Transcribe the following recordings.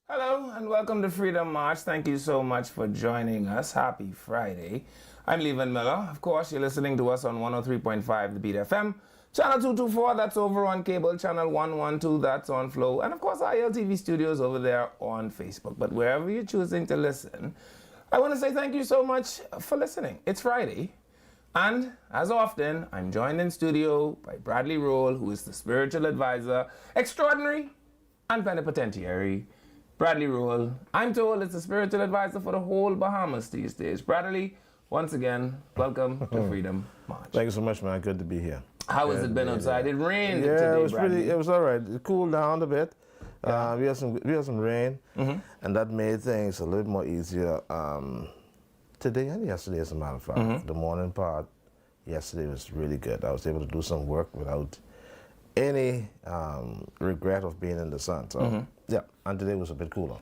Hello and welcome to Freedom March. Thank you so much for joining us. Happy Friday. I'm Levan Miller. Of course, you're listening to us on 103.5 The Beat FM, channel 224, that's over on cable, channel 112, that's on Flow, and of course our LTV studios over there on Facebook. But wherever you're choosing to listen, I want to say thank you so much for listening. It's Friday. And as often, I'm joined in studio by Bradley Roll, who is the spiritual advisor extraordinary and plenipotentiary. Bradley Roll, I'm told it's the spiritual advisor for the whole Bahamas these days. Bradley, once again, welcome to Freedom March. Thank you so much, man. Good to be here. How has it been outside? It rained Yeah, today, it was Bradley. it was all right. It cooled down a bit. Yeah. We had some rain, and that made things a little more easier today and yesterday, as a matter of fact. The morning part yesterday was really good. I was able to do some work without any regret of being in the sun. So yeah, and today was a bit cooler.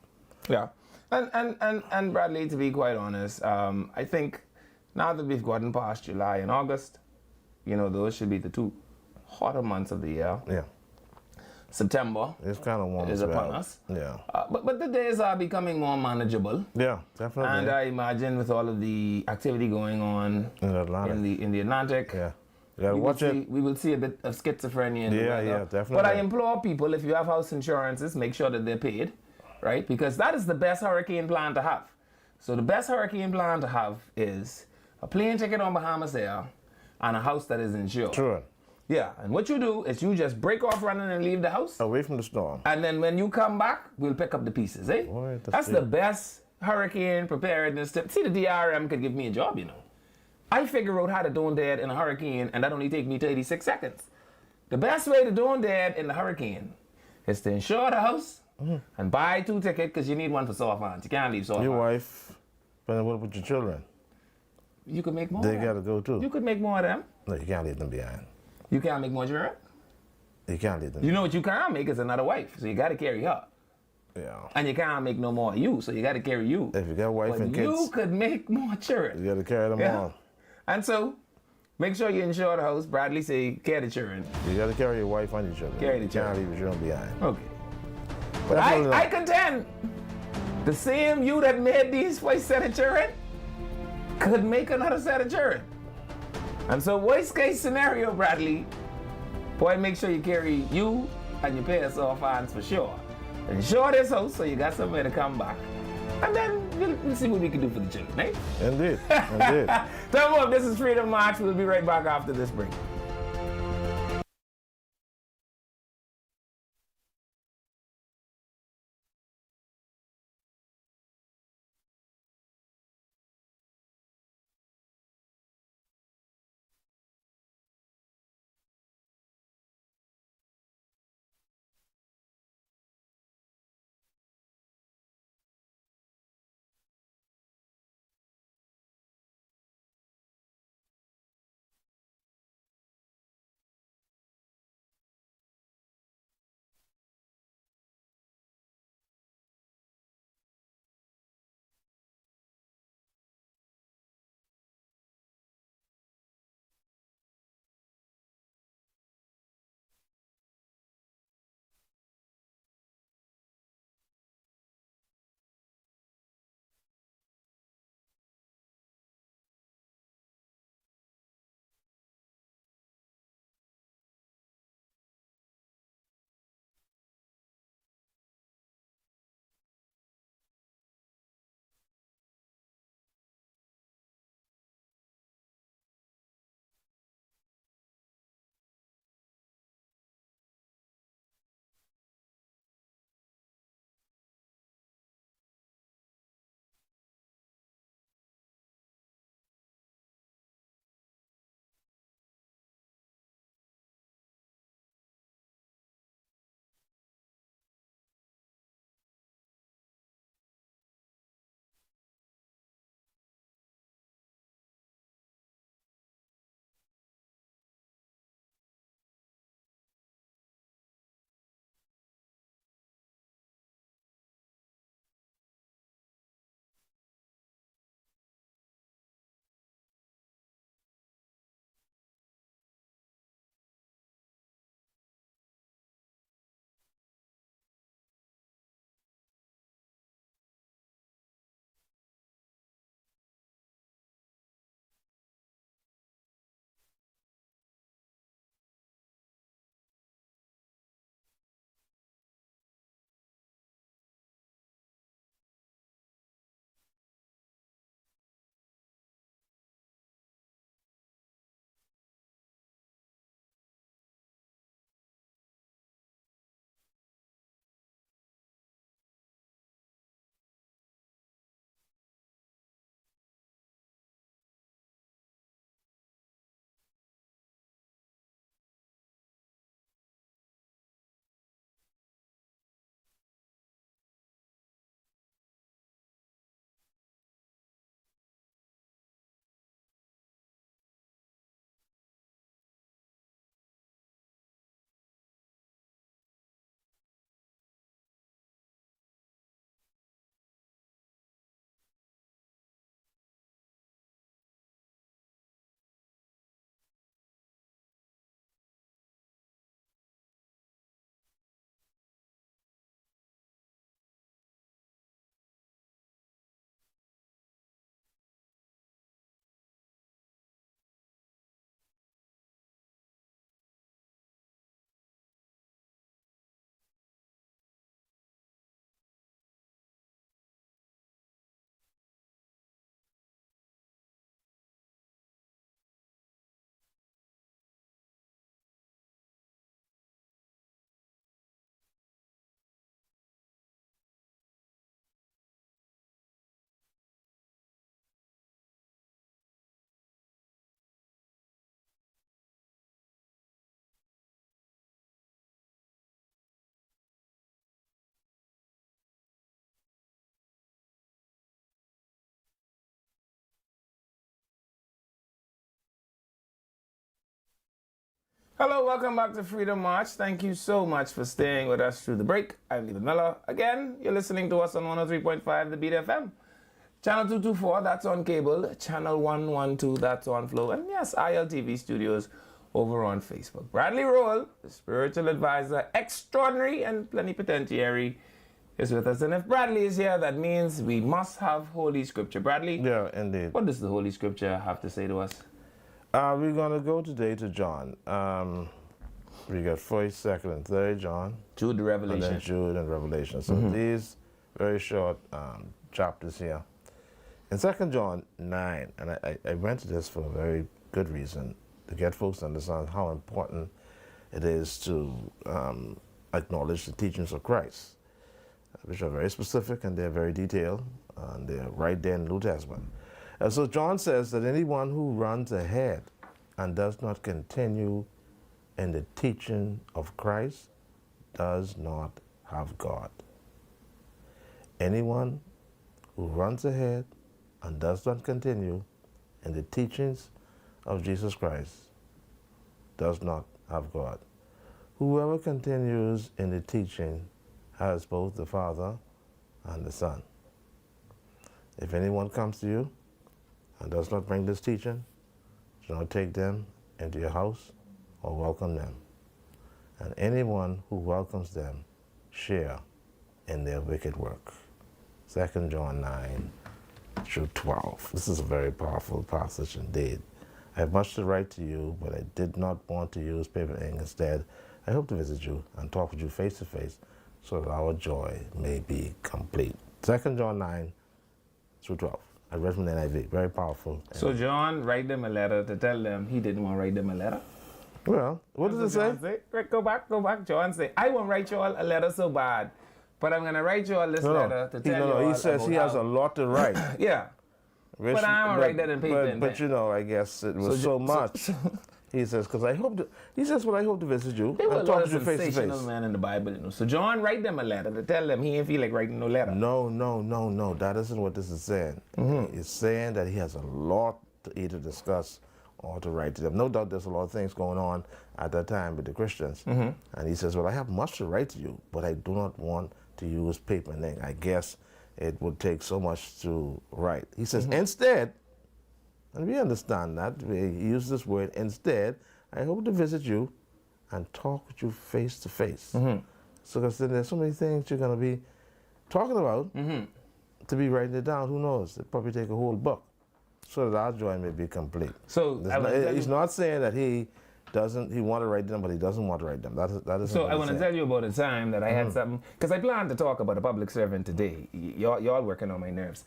Yeah. And Bradley, to be quite honest, I think now that we've gotten past July and August, you know, those should be the two hotter months of the year. Yeah. September It's kind of warm is as well. upon us. Yeah. But the days are becoming more manageable. Yeah, definitely. And I imagine with all of the activity going on in Atlantic. in the Atlantic, Yeah. You gotta watch it. we will see a bit of schizophrenia in the weather. Yeah, definitely. But I implore people, if you have house insurances, make sure that they're paid, right? Because that is the best hurricane plan to have. So the best hurricane plan to have is a plane ticket on Bahamas Air and a house that is insured. Sure. Yeah, and what you do is you just break off running and leave the house. Away from the storm. And then when you come back, we'll pick up the pieces, eh? Boy, that's the best hurricane preparedness tip. See, the DRM could give me a job, you know. I figure out how to do that in a hurricane, and that only take me 36 seconds. The best way to do that in the hurricane is to insure the house and buy 2 tickets, because you need one for soft hands. You can't leave soft Your hands. wife, but what about your children? You could make more. They of them. gotta go too. You could make more of them. No, you can't leave them behind. You can't make more children. You can't leave them. You know what you can't make is another wife, so you got to carry her. Yeah. And you can't make no more of you, so you got to carry you. If you got a wife But and kids, you could make more children. you gotta carry them Yeah. on. And so, make sure you insure the house. Bradley say, carry the children. You gotta carry your wife and your children. Carry the You can't children. leave your children behind. Okay. But Definitely I not. contend, the same you that made these first set of children could make another set of children. And so, worst case scenario, Bradley, boy, make sure you carry you and your parents off hands for sure. Insure this house so you got somewhere to come back. And then we'll see what we can do for the children, eh? Indeed. Indeed. Tell them, this is Freedom March. We'll be right back after this break. Hello, welcome back to Freedom March. Thank you so much for staying with us through the break. I'm Leland Miller. Again, you're listening to us on 103.5 The Beat FM. Channel 224, that's on cable. Channel 112, that's on Flow. And yes, ILTV Studios over on Facebook. Bradley Rowell, the spiritual advisor extraordinary and plenipotentiary, is with us. And if Bradley is here, that means we must have Holy Scripture. Bradley? Yeah, indeed. What does the Holy Scripture have to say to us? We're going to go today to John. We got 1st, 2nd, and 3rd John. Jude, the Revelation. And then Jude and Revelation. So these very short chapters here. In 2nd John 9, and I went to this for a very good reason, to get folks to understand how important it is to acknowledge the teachings of Christ, which are very specific and they're very detailed, and they're right there in the New Testament. And so John says that anyone who runs ahead and does not continue in the teaching of Christ does not have God. Anyone who runs ahead and does not continue in the teachings of Jesus Christ does not have God. Whoever continues in the teaching has both the Father and the Son. If anyone comes to you and does not bring this teaching, do not take them into your house or welcome them. And anyone who welcomes them share in their wicked work. 2 John 9 through 12. This is a very powerful passage indeed. I have much to write to you, but I did not want to use paper and ink. Instead, I hope to visit you and talk with you face to face so that our joy may be complete. 2 John 9 through 12. I read from the NIV. Very powerful. So John write them a letter to tell them he didn't want to write them a letter? Well, what does it say? Right, go back. John say, I won't write you all a letter so bad, but I'm going to write you all this letter to tell you all. He says he has a lot to write. Yeah. But I don't write that in paper. But you know, I guess it was so much. He says, because I hope to, he says, well, I hope to visit you and talk to you face to face. Sensational man in the Bible, you know. So John write them a letter to tell them he ain't feel like writing no letter. No. That isn't what this is saying. It's saying that he has a lot to either discuss or to write to them. No doubt there's a lot of things going on at that time with the Christians. And he says, well, I have much to write to you, but I do not want to use paper and ink. I guess it would take so much to write. He says, instead, and we understand that, we use this word, instead, I hope to visit you and talk with you face to face. So because then there's so many things you're going to be talking about to be writing it down. Who knows? It'll probably take a whole book so that our joy may be complete. So he's not saying that he want to write them, but he doesn't want to write them. That is so I want to tell you about a time that I had something, because I planned to talk about a public servant today. Y'all working on my nerves.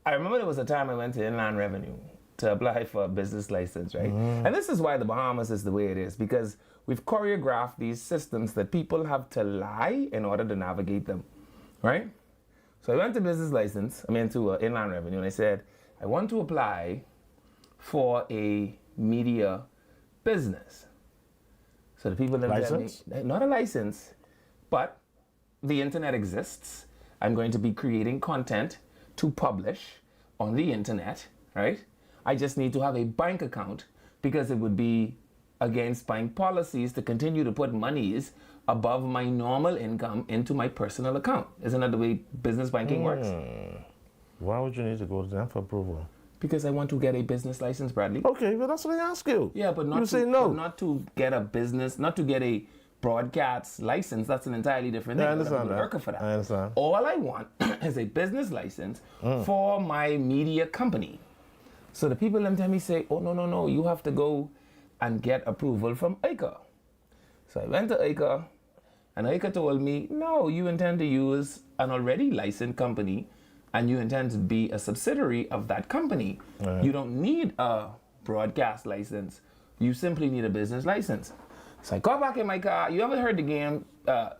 I remember there was a time I went to Inland Revenue to apply for a business license, right? And this is why the Bahamas is the way it is, because we've choreographed these systems that people have to lie in order to navigate them, right? So I went to business license, to Inland Revenue, and I said, I want to apply for a media business. So the people that license? Not a license, but the internet exists. I'm going to be creating content to publish on the internet, right? I just need to have a bank account because it would be against bank policies to continue to put monies above my normal income into my personal account. Isn't that the way business banking works? Why would you need to go to them for approval? Because I want to get a business license, Bradley. Okay, well that's what I ask you. Yeah, but not to get a business, not to get a broadcast license. That's an entirely different thing. I understand that. Working for that. I understand. All I want is a business license for my media company. So the people them tell me say, oh no, you have to go and get approval from ICA. So I went to ICA, and ICA told me, no, you intend to use an already licensed company, and you intend to be a subsidiary of that company. You don't need a broadcast license. You simply need a business license. So I got back in my car. You ever heard the game,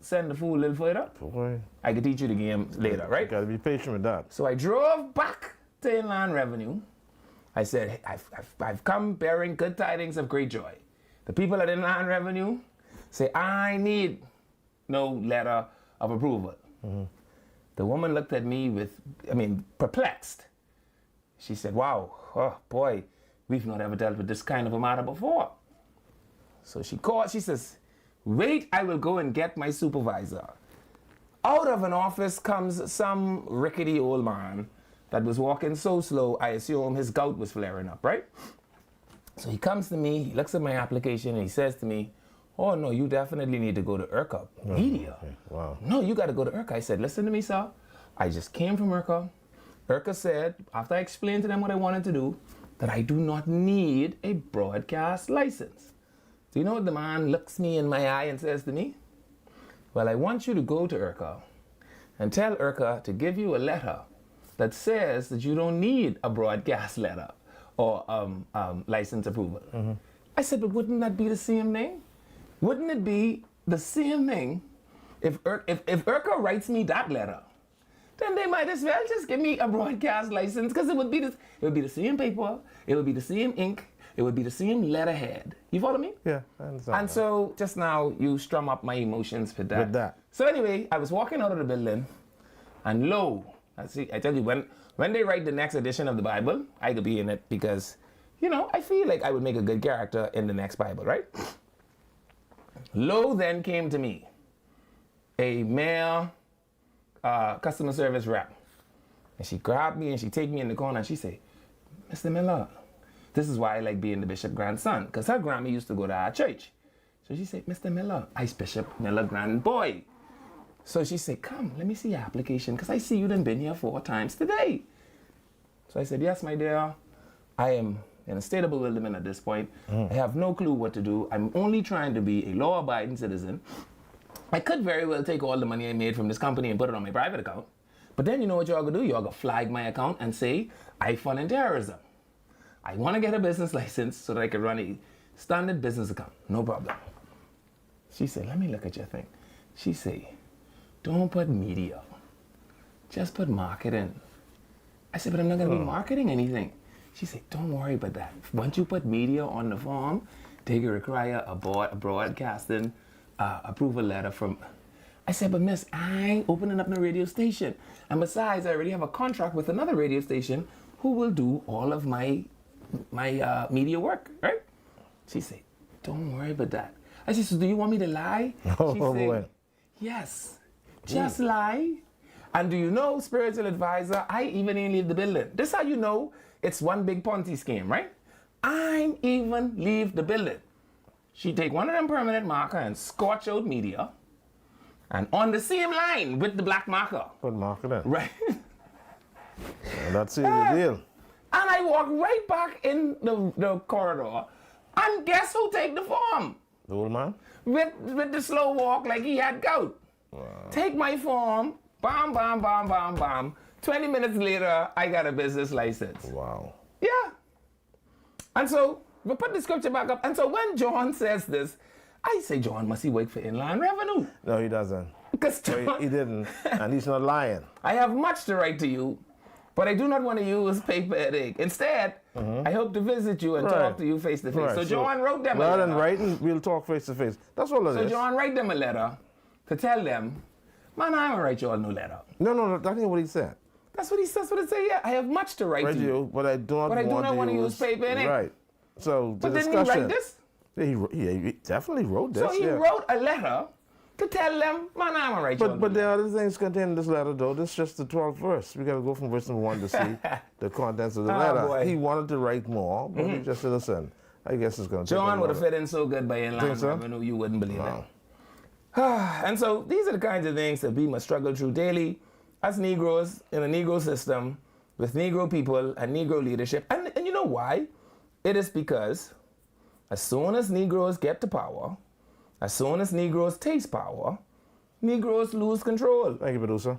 Send the Fool Little Further? Boy. I could teach you the game later, right? You gotta be patient with that. So I drove back to Inland Revenue. I said, I've come bearing good tidings of great joy. The people at Inland Revenue say, I need no letter of approval. The woman looked at me with, perplexed. She said, wow, oh boy, we've not ever dealt with this kind of a matter before. So she called, she says, wait, I will go and get my supervisor. Out of an office comes some rickety old man that was walking so slow, I assume his gout was flaring up, right? So he comes to me, he looks at my application, and he says to me, oh no, you definitely need to go to IRCA Media. Okay. Wow. No, you got to go to IRCA. I said, listen to me, sir. I just came from IRCA. IRCA said, after I explained to them what I wanted to do, that I do not need a broadcast license. Do you know what the man looks me in my eye and says to me? Well, I want you to go to IRCA and tell IRCA to give you a letter that says that you don't need a broadcast letter or license approval. I said, but wouldn't that be the same thing? Wouldn't it be the same thing if IRCA writes me that letter? Then they might as well just give me a broadcast license, because it would be the same paper, it would be the same ink, it would be the same letterhead. You follow me? Yeah, I understand. And so just now you strum up my emotions with that. With that. So anyway, I was walking out of the building, and lo, I tell you, when they write the next edition of the Bible, I could be in it, because, you know, I feel like I would make a good character in the next Bible, right? Lo then came to me a male customer service rep, and she grabbed me and she take me in the corner and she say, Mr. Miller, this is why I like being the bishop grandson, because her grandma used to go to our church. So she said, Mr. Miller, I's Bishop Miller grandboy. So she said, come, let me see your application, because I see you done been here 4 times today. So I said, yes, my dear, I am in a state of bewilderment at this point. I have no clue what to do. I'm only trying to be a law-abiding citizen. I could very well take all the money I made from this company and put it on my private account. But then you know what y'all gonna do? Y'all gonna flag my account and say, I funded terrorism. I wanna get a business license so that I can run a standard business account. No problem. She said, let me look at your thing. She said, don't put media. Just put marketing. I said, but I'm not gonna be marketing anything. She said, don't worry about that. Once you put media on the form, they can require a broadcasting approval letter from. I said, but miss, I ain't opening up no radio station. And besides, I already have a contract with another radio station who will do all of my media work, right? She said, don't worry about that. I said, so do you want me to lie? She said, yes, just lie. And do you know, spiritual advisor, I even ain't leave the building. This how you know it's one big Ponzi scheme, right? I ain't even leave the building. She take one of them permanent marker and scorch out media, and on the same line with the black marker. Put marker in. Right. And that's it, the deal. And I walk right back in the corridor, and guess who take the form? The old man? With the slow walk like he had gout. Wow. Take my form, bam, bam, bam, bam, bam. 20 minutes later, I got a business license. Wow. Yeah. And so, we put the scripture back up. And so when John says this, I say, John, must he work for inland revenue? No, he doesn't. Because No, he didn't. And he's not lying. I have much to write to you, but I do not want to use paper and ink. Instead, I hope to visit you and talk to you face to face. Right. So John wrote them a rather letter. than writing, we'll talk face to face. That's all it is. So John write them a letter to tell them, man, I don't write you all no letter. No, that ain't what he said. That's what he says. What it say. Yeah, I have much to write to you, but I do not want to use paper and ink. Right. So the But didn't discussion. he write this? Yeah, he definitely wrote this. So he wrote a letter to tell them, man, I'm write you all But no there letter. are other things contained in this letter, though. This is just the 12th verse. We got to go from verse number 1 to see the contents of the letter. Boy. He wanted to write more, but he just said, listen, I guess it's going to take John a would have while. fit in so good by inland so? revenue, you wouldn't believe Wow. it. And so these are the kinds of things that we must struggle through daily as Negroes in a Negro system with Negro people and Negro leadership. And you know why? It is because as soon as Negroes get to power, as soon as Negroes taste power, Negroes lose control. Thank you, producer.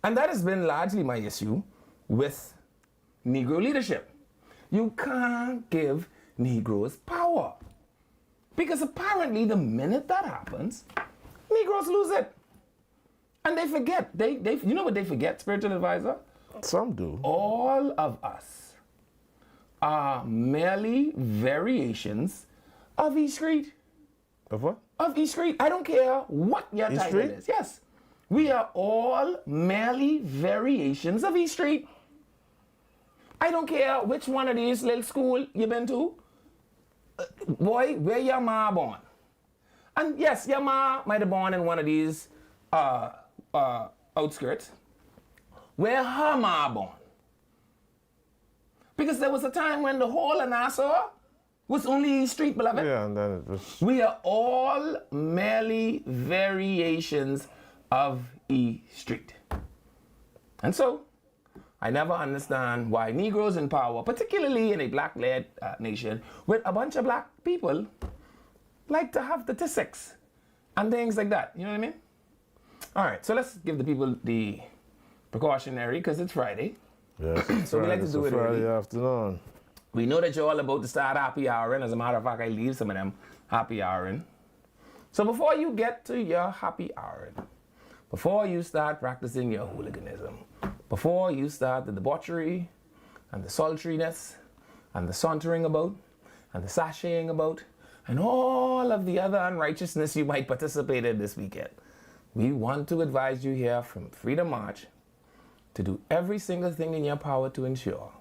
And that has been largely my issue with Negro leadership. You can't give Negroes power. Because apparently the minute that happens, Negroes lose it. And they forget. You know what they forget, spiritual advisor? Some do. All of us are merely variations of E Street. Of what? Of E Street. I don't care what your title Street? is. Yes. We are all merely variations of E Street. I don't care which one of these little school you been to. Boy, where your ma born? And yes, your ma might have born in one of these outskirts. Where her ma born? Because there was a time when the whole of Nassau was only East Street, beloved. Yeah, and then it was... We are all merely variations of E Street. And so, I never understand why Negroes in power, particularly in a black-led nation, with a bunch of black people, like to have statistics and things like that. You know what I mean? All right, so let's give the people the precautionary, because it's Friday. Yes, So we like to do it Friday early. afternoon. We know that you're all about to start happy houring. As a matter of fact, I leave some of them happy houring. So before you get to your happy houring, before you start practicing your hooliganism, before you start the debauchery and the sultriness and the sauntering about and the sashaying about and all of the other unrighteousness you might participate in this weekend, we want to advise you here from Freedom March to do every single thing in your power to ensure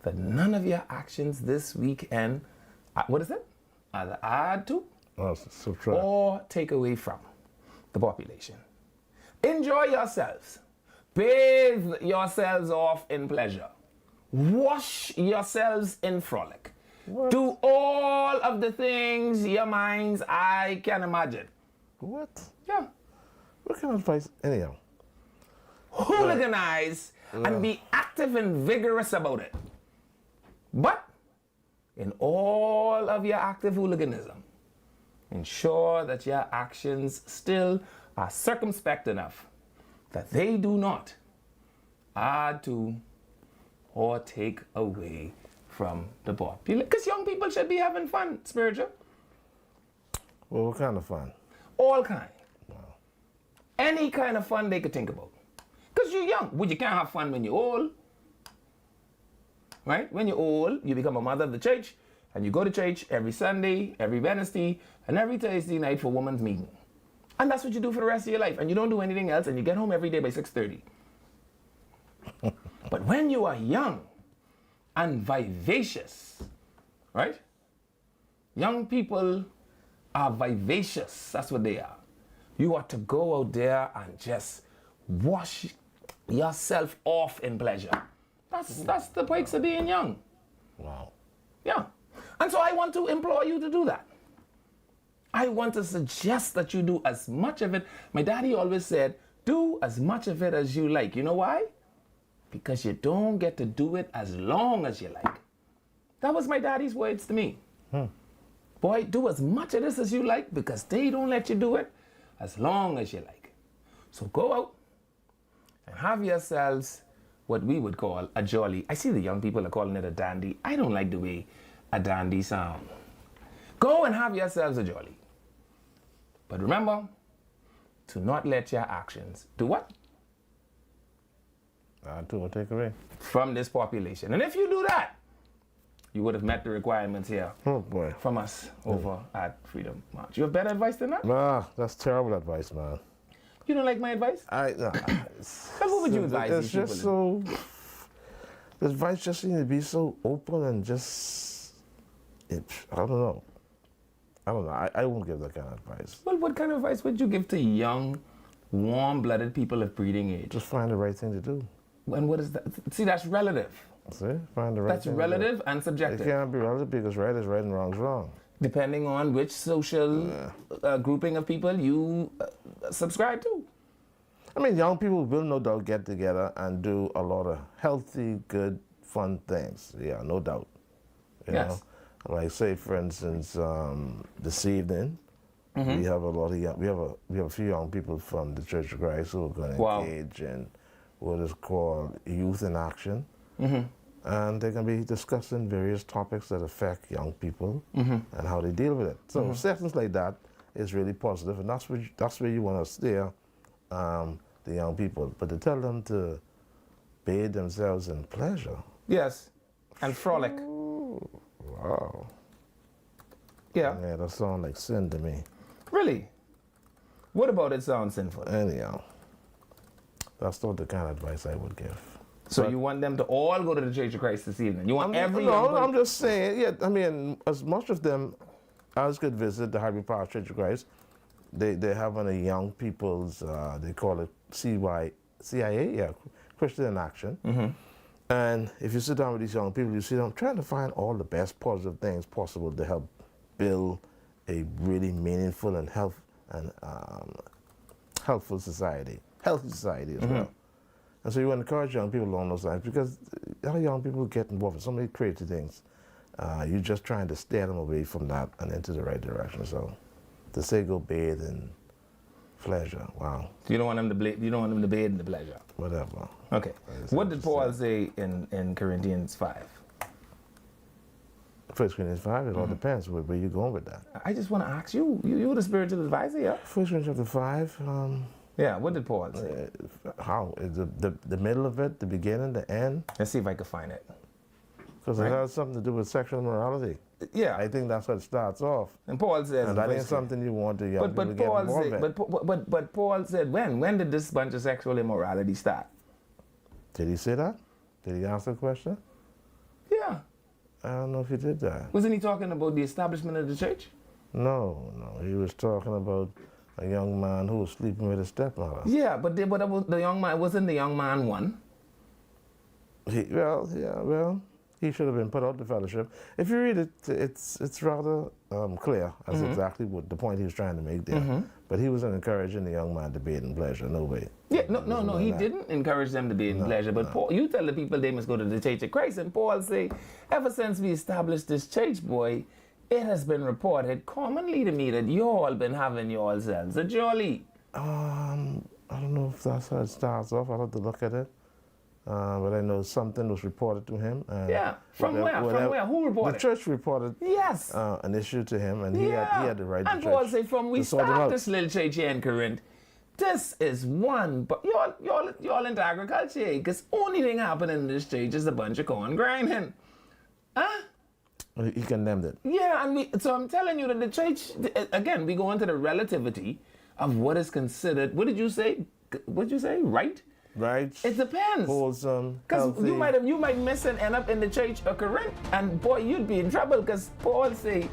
that none of your actions this weekend, what is it? Either add to Subtract. or take away from the population. Enjoy yourselves. Bathe yourselves off in pleasure. Wash yourselves in frolic. What? Do all of the things your mind's eye can imagine. What? Yeah. What kind of advice? Anyhow. Hooliganize and be active and vigorous about it. But in all of your active hooliganism, ensure that your actions still are circumspect enough that they do not add to or take away from the population. Because young people should be having fun, spiritual. Well, what kind of fun? All kind. Any kind of fun they could think about. Because you're young. Well, you can't have fun when you're old. Right? When you're old, you become a mother of the church, and you go to church every Sunday, every Wednesday, and every Thursday night for women's meeting. And that's what you do for the rest of your life. And you don't do anything else, and you get home every day by 6:30. But when you are young and vivacious, right? Young people are vivacious. That's what they are. You are to go out there and just wash yourself off in pleasure. That's the perks of being young. Wow. Yeah. And so I want to implore you to do that. I want to suggest that you do as much of it. My daddy always said, do as much of it as you like. You know why? Because you don't get to do it as long as you like. That was my daddy's words to me. Boy, do as much of this as you like, because they don't let you do it as long as you like. So go out and have yourselves what we would call a jolly. I see the young people are calling it a dandy. I don't like the way a dandy sound. Go and have yourselves a jolly. But remember to not let your actions do what? Do or take away. From this population. And if you do that, you would have met the requirements here Oh boy. from us over at Freedom March. You have better advice than that? Nah, that's terrible advice, man. You don't like my advice? Nah, Then what would you advise it's these just people? the advice just seems to be so open and just, I don't know. I won't give that kind of advice. Well, what kind of advice would you give to young, warm-blooded people of breeding age? Just find the right thing to do. And what is that? See, that's relative. See? Find the right That's thing relative to and do. It subjective, can't be relative because right is right and wrong is wrong. depending on which social grouping of people you subscribe to. I mean, young people will no doubt get together and do a lot of healthy, good, fun things. Yeah, no doubt. You Yes. know? Like say, for instance, this evening we have a lot of young, we have a few young people from the Church of Christ who are going to Wow. engage in what is called Youth in Action, and they're going to be discussing various topics that affect young people and how they deal with it. So sessions like that is really positive, and that's where you want to steer the young people, but to tell them to bathe themselves in pleasure. Yes, and frolic. Wow. Yeah, Yeah, that sounds like sin to me. really. What about it sounds sinful? Anyhow, that's not the kind of advice I would give. So you want them to all go to the Church of Christ this evening? You want every young No, person? I'm just saying, yeah, I mean, as much of them as could visit the Highbury Park Church of Christ, they have one of young people's, they call it CIA, yeah, Christian in Action. And if you sit down with these young people, you see them trying to find all the best positive things possible to help build a really meaningful and healthy society as well. And so you want to encourage young people along those lines, because a lot of young people get involved in so many creative things. You're just trying to steer them away from that and into the right direction. So to say go bathe in pleasure, wow. You don't want them to you don't want them to bathe in the pleasure. Whatever. Okay. What did Paul say in Corinthians 5? 1 Corinthians 5, it all depends where you're going with that. I just want to ask you. You're the spiritual advisor, yeah? 1 Corinthians chapter 5, Yeah, what did Paul say? how? Is the middle of it, the beginning, the end? Let's see if I can find it. Because it has something to do with sexual immorality. Yeah. I think that's what it starts off. And Paul says, And that ain't something you want to young people to get Paul involved said, in. but Paul said, when did this bunch of sexual immorality start? Did he say that? Did he answer the question? Yeah. I don't know if he did that. Wasn't he talking about the establishment of the church? No. He was talking about a young man who was sleeping with his stepmother. Yeah, but the young man, wasn't the young man one? He should have been put out the fellowship. If you read it, it's rather clear as exactly what the point he was trying to make there. But he wasn't encouraging the young man to bathe in pleasure, no way. Yeah, no, he didn't encourage them to be in pleasure. But Paul, you tell the people they must go to the Church of Christ, and Paul say, ever since we established this church, boy, it has been reported commonly to me that you all been having yourselves a jolly. I don't know if that's how it starts off. I'll have to look at it. But I know something was reported to him. Yeah, from where? From where? Who reported? The church reported Yes. An issue to him, and he had the right and to Paul say, from we sort it start out. this little church here in Corinth, this is one, but y'all into agriculture, because only thing happening in this church is a bunch of corn grinding. Huh? He condemned it. Yeah, so I'm telling you that the church, again, we go into the relativity of what is considered, what did you say, right? Right. It depends. Wholesome, Because healthy. you might miss and end up in the church of Corinth, and boy, you'd be in trouble, because Paul say,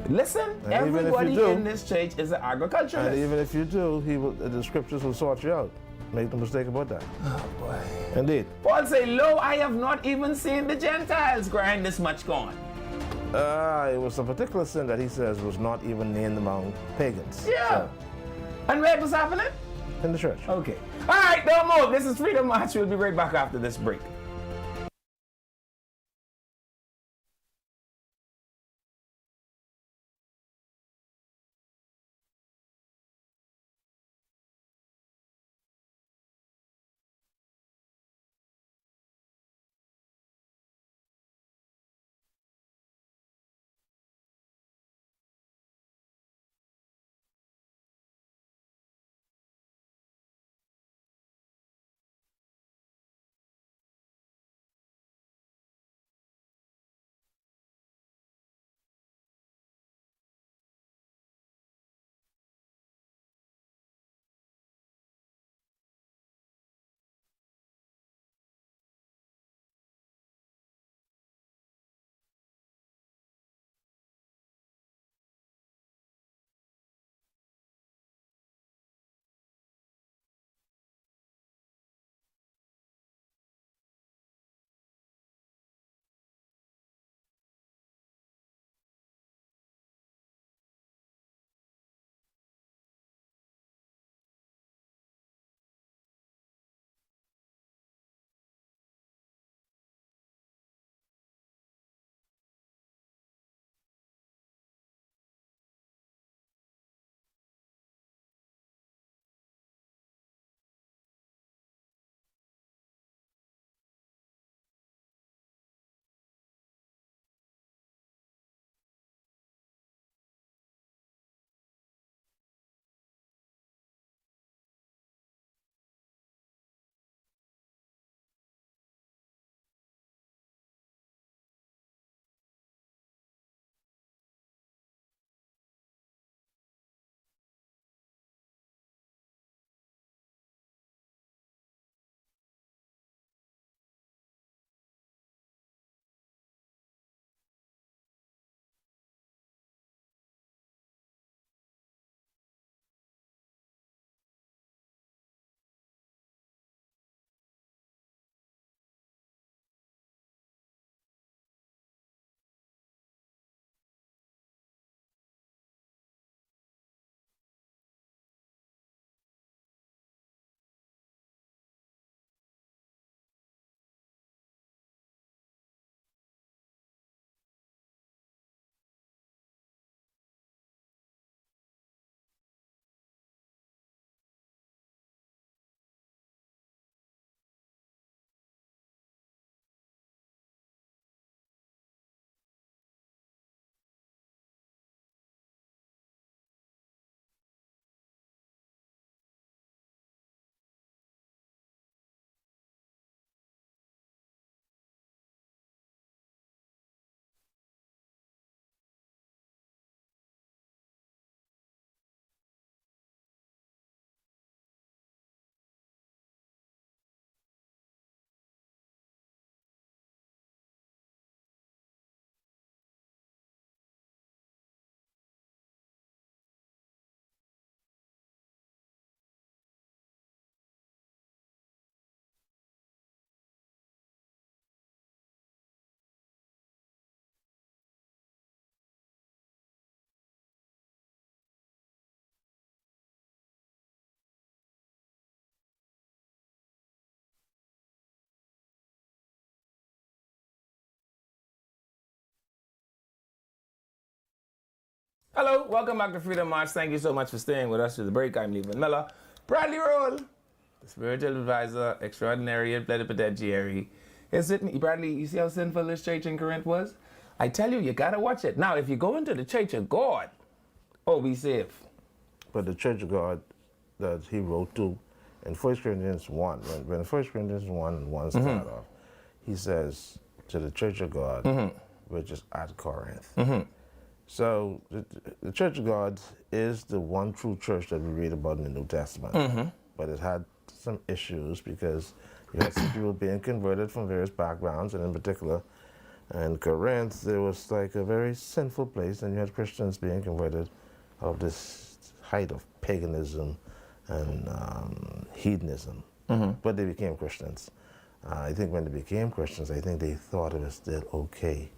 listen, And even if you everybody do- in this church is an agriculturalist. And even if you do, the scriptures will sort you out. Make no mistake about that. Oh boy. Indeed. Paul say, lo, I have not even seen the Gentiles grind this much corn. It was a particular sin that he says was not even named among pagans. Yeah. So, And where it was happening? in the church. Okay. All right, don't move. This is Freedom March. We'll be right back after this break. Hello, welcome back to Freedom March. Thank you so much for staying with us through the break. I'm Levan Miller. Bradley Roll, the spiritual advisor, extraordinary and plenipotentiary. Is it, Bradley, you see how sinful this church in Corinth was? I tell you get watch it. Now, if you go into the church of God, be safe. But the church of God that he wrote to in 1 Corinthians 1, when 1 Corinthians 1 and 1 start off, he says to the church of God, which is at Corinth. So the church of God is the one true church that we read about in the New Testament. But it had some issues because you had some people being converted from various backgrounds, and in particular, in Corinth, there was like a very sinful place, and you had Christians being converted of this height of paganism and hedonism. But they became Christians. I think when they became Christians, I think they thought it was still okay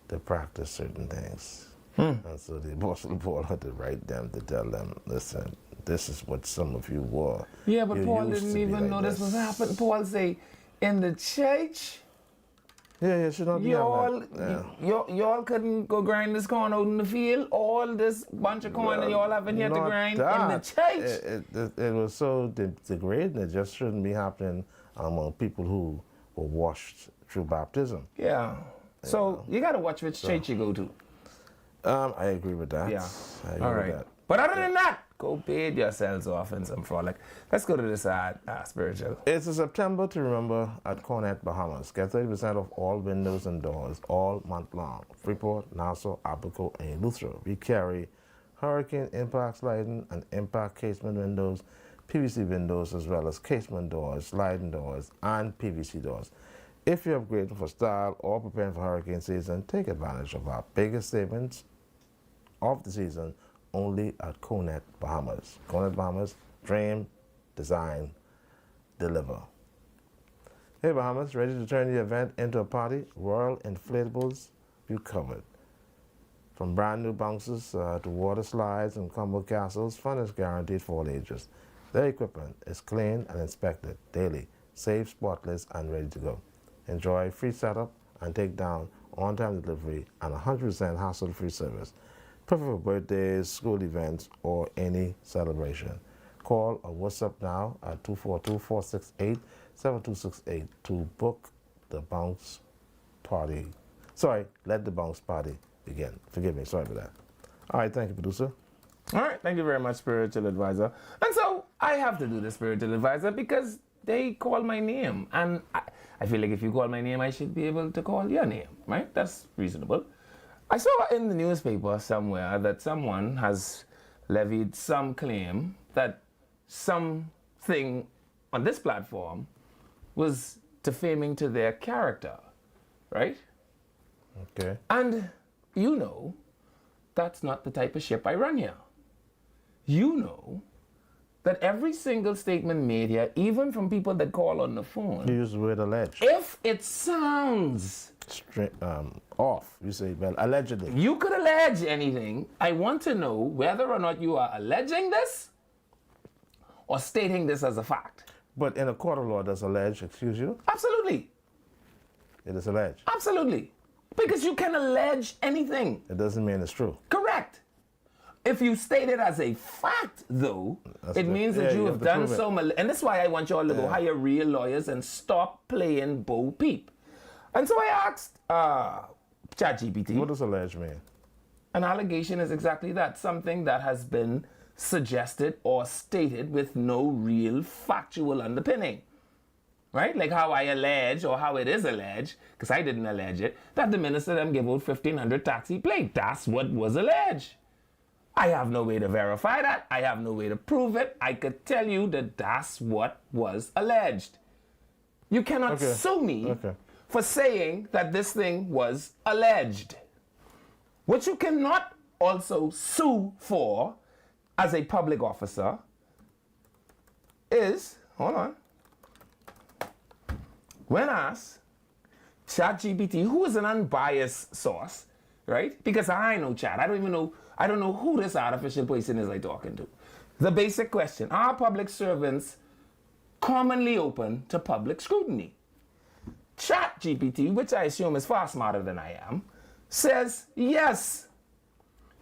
to practice certain things. And so the Apostle Paul had to write them to tell them, listen, this is what some of you were. Yeah, but You Paul used didn't to be even like know this was happening. Paul say, in the church, Yeah, should not be y'all couldn't go grind this corn out in the field. All this bunch of corn that y'all having here to grind in the church. It was so degrading. It just shouldn't be happening among people who were washed through baptism. Yeah. So you got to watch which church you go to. I agree with that. Yeah. I agree All with right. that. But other than that, go bathe yourselves off in some frolic. Let's go to the side, spiritual. It's a September to remember at Cornet, Bahamas. Get 30% off all windows and doors all month long. Freeport, Nassau, Abaco, and Eleuthera. We carry hurricane impact sliding and impact casement windows, PVC windows, as well as casement doors, sliding doors, and PVC doors. If you're upgrading for style or preparing for hurricane season, take advantage of our biggest savings of the season only at Cornet, Bahamas. Cornet, Bahamas, dream, design, deliver. Hey Bahamas, ready to turn the event into a party? Royal Inflatables, you covered. From brand new bounces to water slides and combo castles, fun is guaranteed for all ages. Their equipment is cleaned and inspected daily, safe, spotless, and ready to go. Enjoy free setup and take down on-time delivery and 100% hassle-free service. Perfect for birthdays, school events, or any celebration. Call or WhatsApp now at 242-468-7268 to book the bounce party. Sorry, let the bounce party begin. Forgive me, sorry for that. All right, thank you, producer. All right, thank you very much, spiritual advisor. And so I have to do the spiritual advisor because they call my name. And I feel like if you call my name, I should be able to call your name, right? That's reasonable. I saw in the newspaper somewhere that someone has levied some claim that something on this platform was defaming to their character, right? Okay. And you know, that's not the type of ship I run here. You know that every single statement made here, even from people that call on the phone, You use the word alleged. if it sounds Off, you say, well, allegedly. you could allege anything. I want to know whether or not you are alleging this or stating this as a fact. But in a court of law, does allege excuse you? Absolutely. It is alleged. Absolutely. Because you can allege anything. It doesn't mean it's true. Correct. If you state it as a fact, though, it means that you have to done prove it. so much. And that's why I want you all to go hire real lawyers and stop playing Bo Peep. And so I asked ChatGPT. What does allege mean? An allegation is exactly that, something that has been suggested or stated with no real factual underpinning. Right? Like how I allege, or how it is alleged, because I didn't allege it, that the minister them give out 1,500 taxi plate. That's what was alleged. I have no way to verify that. I have no way to prove it. I could tell you that that's what was alleged. You cannot sue me for saying that this thing was alleged. What you cannot also sue for as a public officer is, hold on, when asked, ChatGPT, who is an unbiased source, right? Because I know Chat. I don't know who this artificial person is I talking to. The basic question, are public servants commonly open to public scrutiny? ChatGPT, which I assume is far smarter than I am, says yes.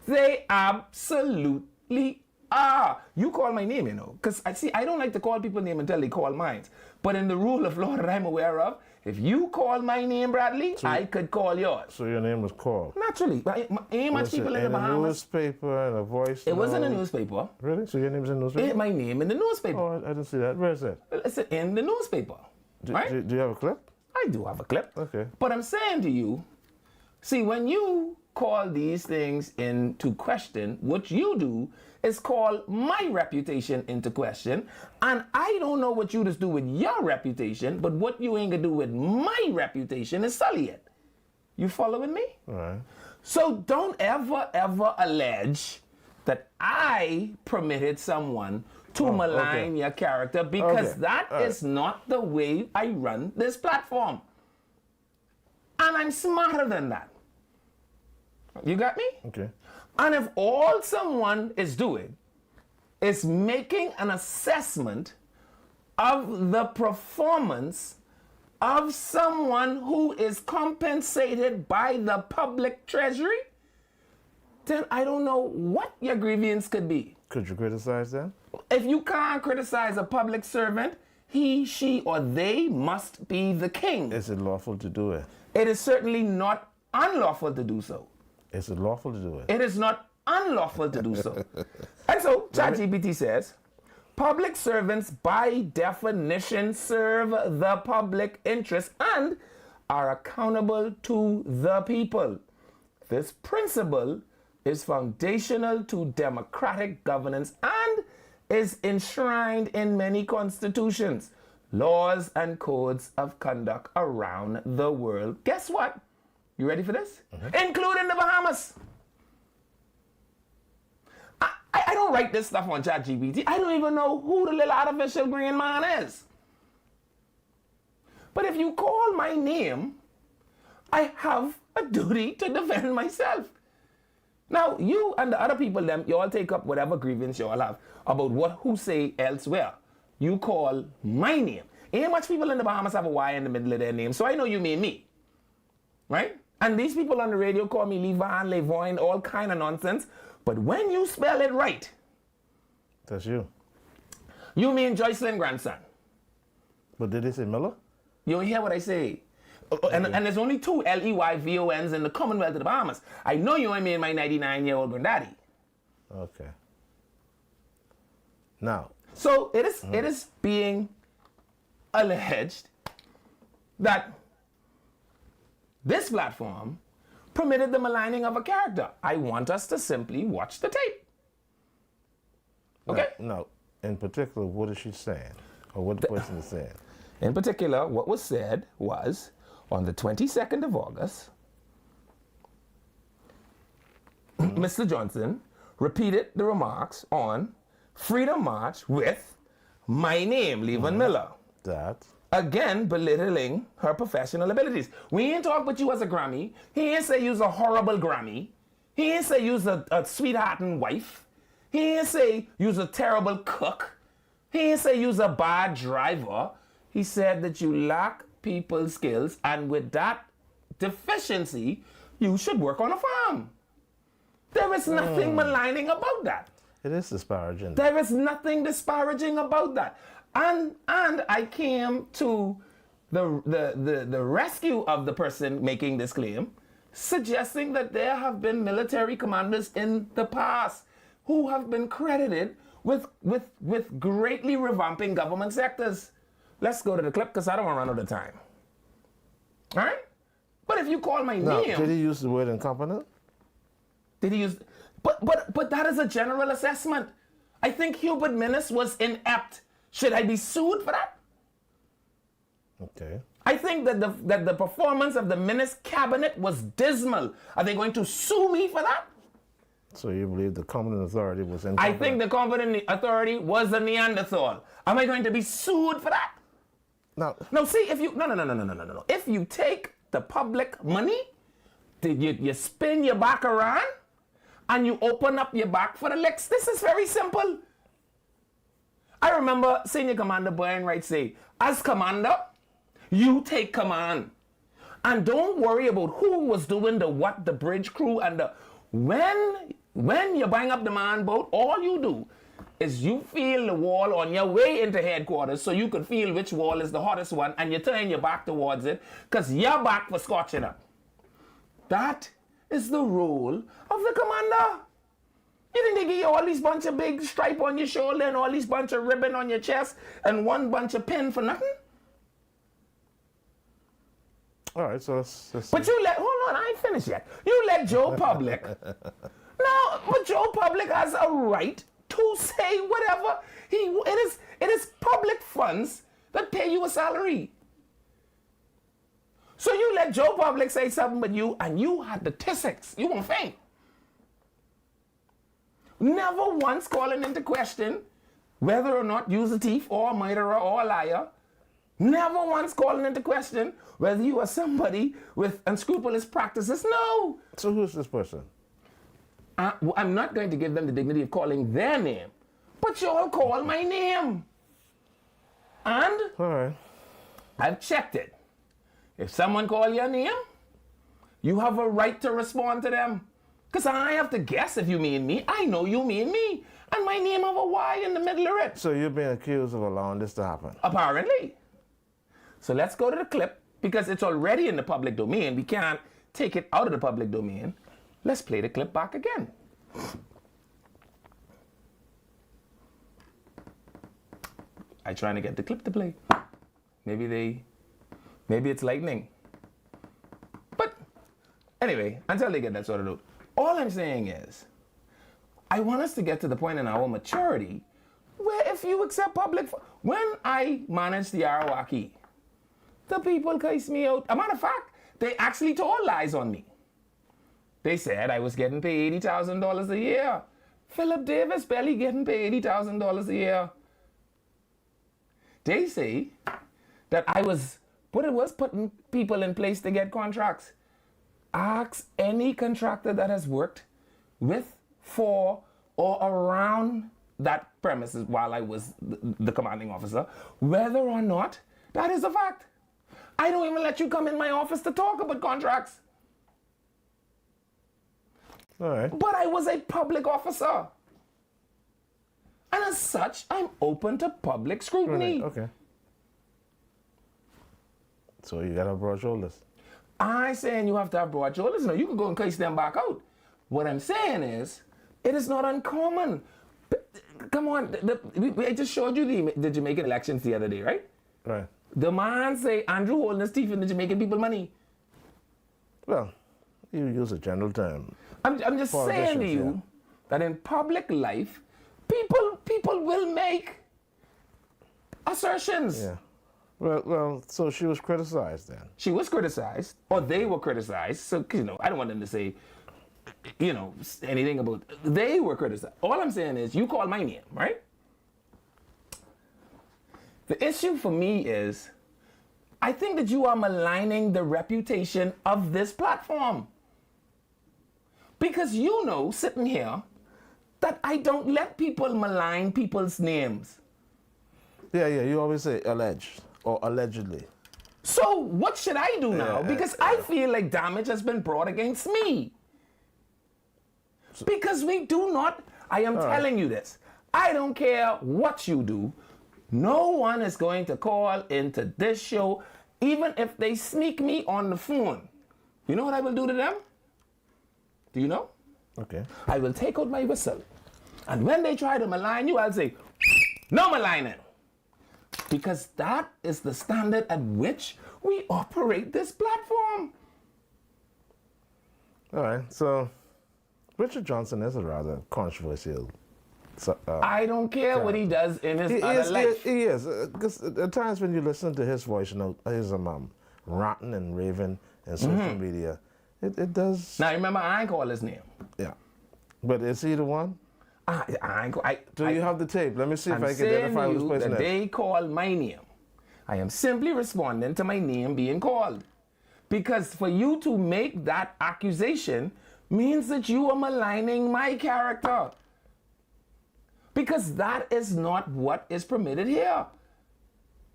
They absolutely are. You call my name, you know, because I don't like to call people name until they call mine. But in the rule of law that I'm aware of, if you call my name, Bradley, I could call yours. So your name was called? Naturally. Ain't much people in the Bahamas. In a newspaper and a voice? It wasn't a newspaper. Really? So your name's in the newspaper? My name in the newspaper. Oh, I didn't see that. Where is it? It's in the newspaper. Right? Do you have a clip? I do have a clip. Okay. But I'm saying to you, see, when you call these things into question, what you do is call my reputation into question. And I don't know what you just do with your reputation, but what you ain't gonna do with my reputation is sully it. You following me? All right. So don't ever allege that I permitted someone to malign your character, because that is not the way I run this platform. And I'm smarter than that. You got me? Okay. And if all someone is doing is making an assessment of the performance of someone who is compensated by the public treasury, then I don't know what your grievance could be. Could you criticize that? If you can't criticize a public servant, he, she, or they must be the king. Is it lawful to do it? It is certainly not unlawful to do so. Is it lawful to do it? It is not unlawful to do so. And so ChatGPT says, public servants by definition serve the public interest and are accountable to the people. This principle is foundational to democratic governance and is enshrined in many constitutions, laws, and codes of conduct around the world. Guess what? You ready for this? Including the Bahamas. I don't write this stuff on ChatGPT. I don't even know who the little artificial green man is. But if you call my name, I have a duty to defend myself. Now, you and the other people, you all take up whatever grievance you all have about who say elsewhere. You call my name. Ain't much people in the Bahamas have a Y in the middle of their name, so I know you mean me. Right? And these people on the radio call me Levan, Levoin, all kind of nonsense. But when you spell it right, that's you. You mean Joycelyn grandson. But did they say Miller? You don't hear what I say. And there's only two Leyvons in the Commonwealth of the Bahamas. I know you ain't mean my 99-year-old granddaddy. Okay. Now. So it is being alleged that this platform permitted the maligning of a character. I want us to simply watch the tape. Okay? No. In particular, what is she saying? Or what the person is saying? In particular, what was said was, on the 22nd of August, Mr. Johnson repeated the remarks on Freedom March with my name, Levan Miller. That. Again, belittling her professional abilities. We ain't talk about you as a Grammy. He ain't say you's a horrible Grammy. He ain't say you's a sweethearting wife. He ain't say you's a terrible cook. He ain't say you's a bad driver. He said that you lack people skills, and with that deficiency, you should work on a farm. There is nothing maligning about that. It is disparaging. There is nothing disparaging about that. And I came to the rescue of the person making this claim, suggesting that there have been military commanders in the past who have been credited with greatly revamping government sectors. Let's go to the clip because I don't want to run out of time. All right? But if you call my name... Did he use the word incompetent? Did he use... But that is a general assessment. I think Hubert Minnis was inept. Should I be sued for that? Okay. I think that the performance of the Minnis cabinet was dismal. Are they going to sue me for that? So you believe the competent authority was incompetent? I think the competent authority was a Neanderthal. Am I going to be sued for that? No, see, if you... No. If you take the public money, you spin your back around, and you open up your back for the licks. This is very simple. I remember Senior Commander Brian Wright say, as commander, you take command. And don't worry about who was doing the what, the bridge crew, and when When you bang up the man boat, all you do is you feel the wall on your way into headquarters so you can feel which wall is the hottest one, and you turn your back towards it because you're back for scorching up. That is the role of the commander. You think they give you all these bunch of big stripe on your shoulder and all these bunch of ribbon on your chest and one bunch of pin for nothing? All right, so let's But you let, hold on, I ain't finished yet. You let Joe Public. No, but Joe Public has a right to say whatever it is public funds that pay you a salary. So you let Joe Public say something but you, and you had the tissicks. You won't faint. Never once calling into question whether or not you're a thief or a murderer or a liar. Never once calling into question whether you are somebody with unscrupulous practices. No. So who's this person? I'm not going to give them the dignity of calling their name, but you all call my name. And All right. I've checked it. If someone call your name, you have a right to respond to them. Because I have to guess if you mean me. I know you mean me. And my name have a Y in the middle of it. So you're being accused of allowing this to happen? Apparently. So let's go to the clip because it's already in the public domain. We can't take it out of the public domain. Let's play the clip back again. I'm trying to get the clip to play. Maybe it's lightning. But anyway, until they get that sorted out, all I'm saying is, I want us to get to the point in our maturity where if you accept when I managed the Arawaki, the people cussed me out. A matter of fact, they actually told lies on me. They said I was getting paid $80,000 a year. Philip Davis barely getting paid $80,000 a year. They say that I was putting people in place to get contracts. Ask any contractor that has worked with, for, or around that premises while I was the commanding officer, whether or not that is a fact. I don't even let you come in my office to talk about contracts. All right. But I was a public officer. And as such, I'm open to public scrutiny. Okay. So you got to have broad shoulders. I saying you have to have broad shoulders. No, you can go and case them back out. What I'm saying is, it is not uncommon. Come on, I just showed you the Jamaican elections the other day, right? Right. The man say Andrew holding his teeth in the Jamaican people money. Well, you use a general term. I'm just saying to you that in public life, people will make assertions. Yeah. Well, so she was criticized then. She was criticized, or they were criticized. So, I don't want them to say, anything about. They were criticized. All I'm saying is, you call my name, right? The issue for me is, I think that you are maligning the reputation of this platform. Because sitting here, that I don't let people malign people's names. Yeah, you always say alleged or allegedly. So what should I do now? Because I feel like damage has been brought against me. Because we do not, I am telling you this, I don't care what you do, no one is going to call into this show, even if they sneak me on the phone. You know what I will do to them? Do you know? Okay. I will take out my whistle. And when they try to malign you, I'll say, no maligning. Because that is the standard at which we operate this platform. All right. So Richard Johnson is a rather controversial. I don't care what he does in his other life. He is. Because at times when you listen to his voice, his ranting and raving in social media, it does. Now remember, I ain't call his name. Yeah. But is he the one? Do you have the tape? Let me see if I can identify who's person. They call my name. I am simply responding to my name being called. Because for you to make that accusation means that you are maligning my character. Because that is not what is permitted here.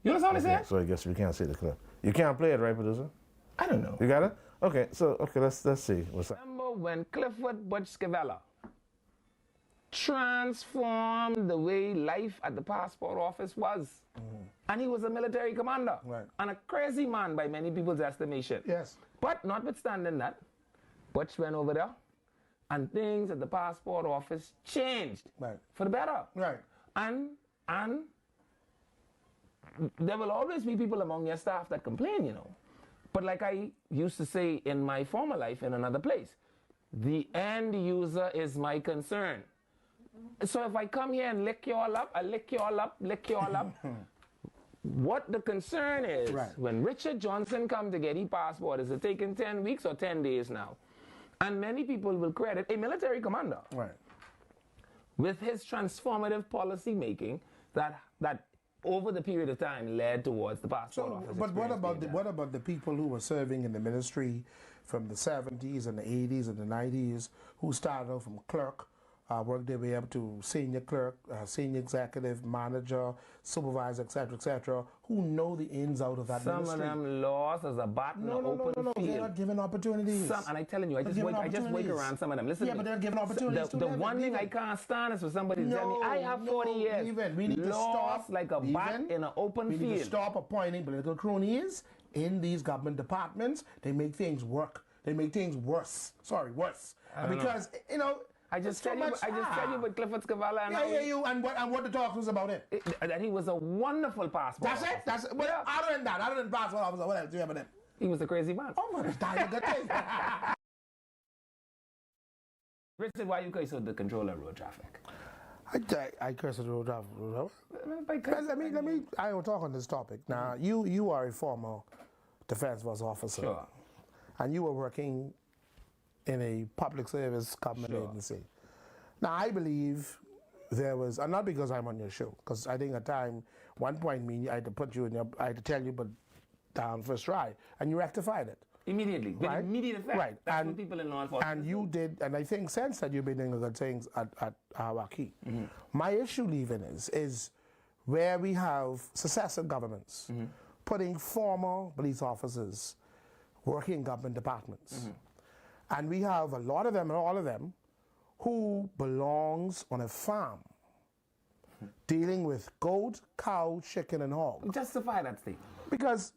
You understand what I'm saying? So I guess we can't see the clip. You can't play it, right, producer? I don't know. You got it? Okay, let's see. What's that? Remember when Clifford Butch Scavella transformed the way life at the passport office was. And he was a military commander. Right. And a crazy man by many people's estimation. Yes. But notwithstanding that, Butch went over there and things at the passport office changed Right. for the better. Right. And there will always be people among your staff that complain, you know. But like I used to say in my former life in another place, the end user is my concern. So if I come here and lick you all up, I lick you all up, lick you all up. What the concern is, Right. when Richard Johnson come to get his passport, is it taking 10 weeks or 10 days now? And many people will credit a military commander Right. with his transformative policy making that over the period of time led towards the passport So, office. but what experience about being what about the people who were serving in the ministry from the 70s and the 80s and the 90s who started out from clerk, worked their way up to senior clerk, senior executive, manager, supervisor, etc., who know the ins out of that Some ministry? of them lost as a bat in No, an no, no, open no, no. field. They're not given opportunities. Some, and I'm telling you, I They're just given wake opportunities. around some of them. Listen Yeah, to but me. they're given opportunities The to one thing I can't stand is for somebody to tell me, I have 40 years. We need to lost stop. like a bat in an open we field. need to stop appointing political cronies in these government departments. They make things work. They make things worse. Sorry, worse. Because you know. I just it's tell too you, much. I just tell you about Clifford Scavala and Yeah, how yeah, you and what the talk was about it. that he was a wonderful passport That's it. officer. That's it. But Yeah. other than passport officer, what else do you have with him? He was a crazy man. Oh my God, good thing. Richard, why you guys so the control of road traffic? I curse the road traffic. Because, Let me. I will talk on this topic now. You are a former Defense Force officer, Sure. and you were working in a public service government Sure. agency. Now I believe there was, and not because I'm on your show, because I think at time one point I had to put you in your, I had to tell you, but down first try, and you rectified it. Immediately. With Right. immediate effect. Right. That's And- what people in law enforcement And do. you did, and I think since that you've been doing good things at Hawaii. My issue leaving is where we have successive governments putting former police officers working in government departments. And we have a lot of them, and all of them, who belongs on a farm dealing with goat, cow, chicken, and hog. Justify that statement. Because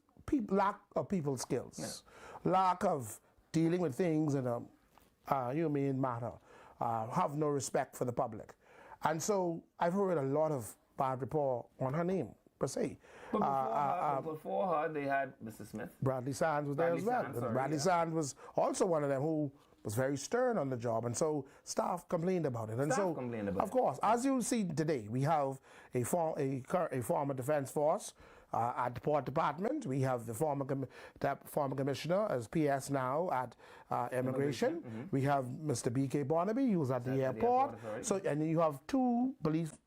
lack of people skills, lack of dealing with things in a human manner, have no respect for the public. And so I've heard a lot of bad report on her name, per se. But before her, they had Mr. Smith. Bradley Sands was there Bradley as well. Sands, sorry, Bradley yeah. Sands was also one of them who was very stern on the job, and so staff complained about it. And Staff so, complained about of it. course, as you see today, we have a former Defense Force at the Port Department. We have the former commissioner as PS now at Immigration. We have Mr. B.K. Barnaby, who's at the airport. authority. So, and you have two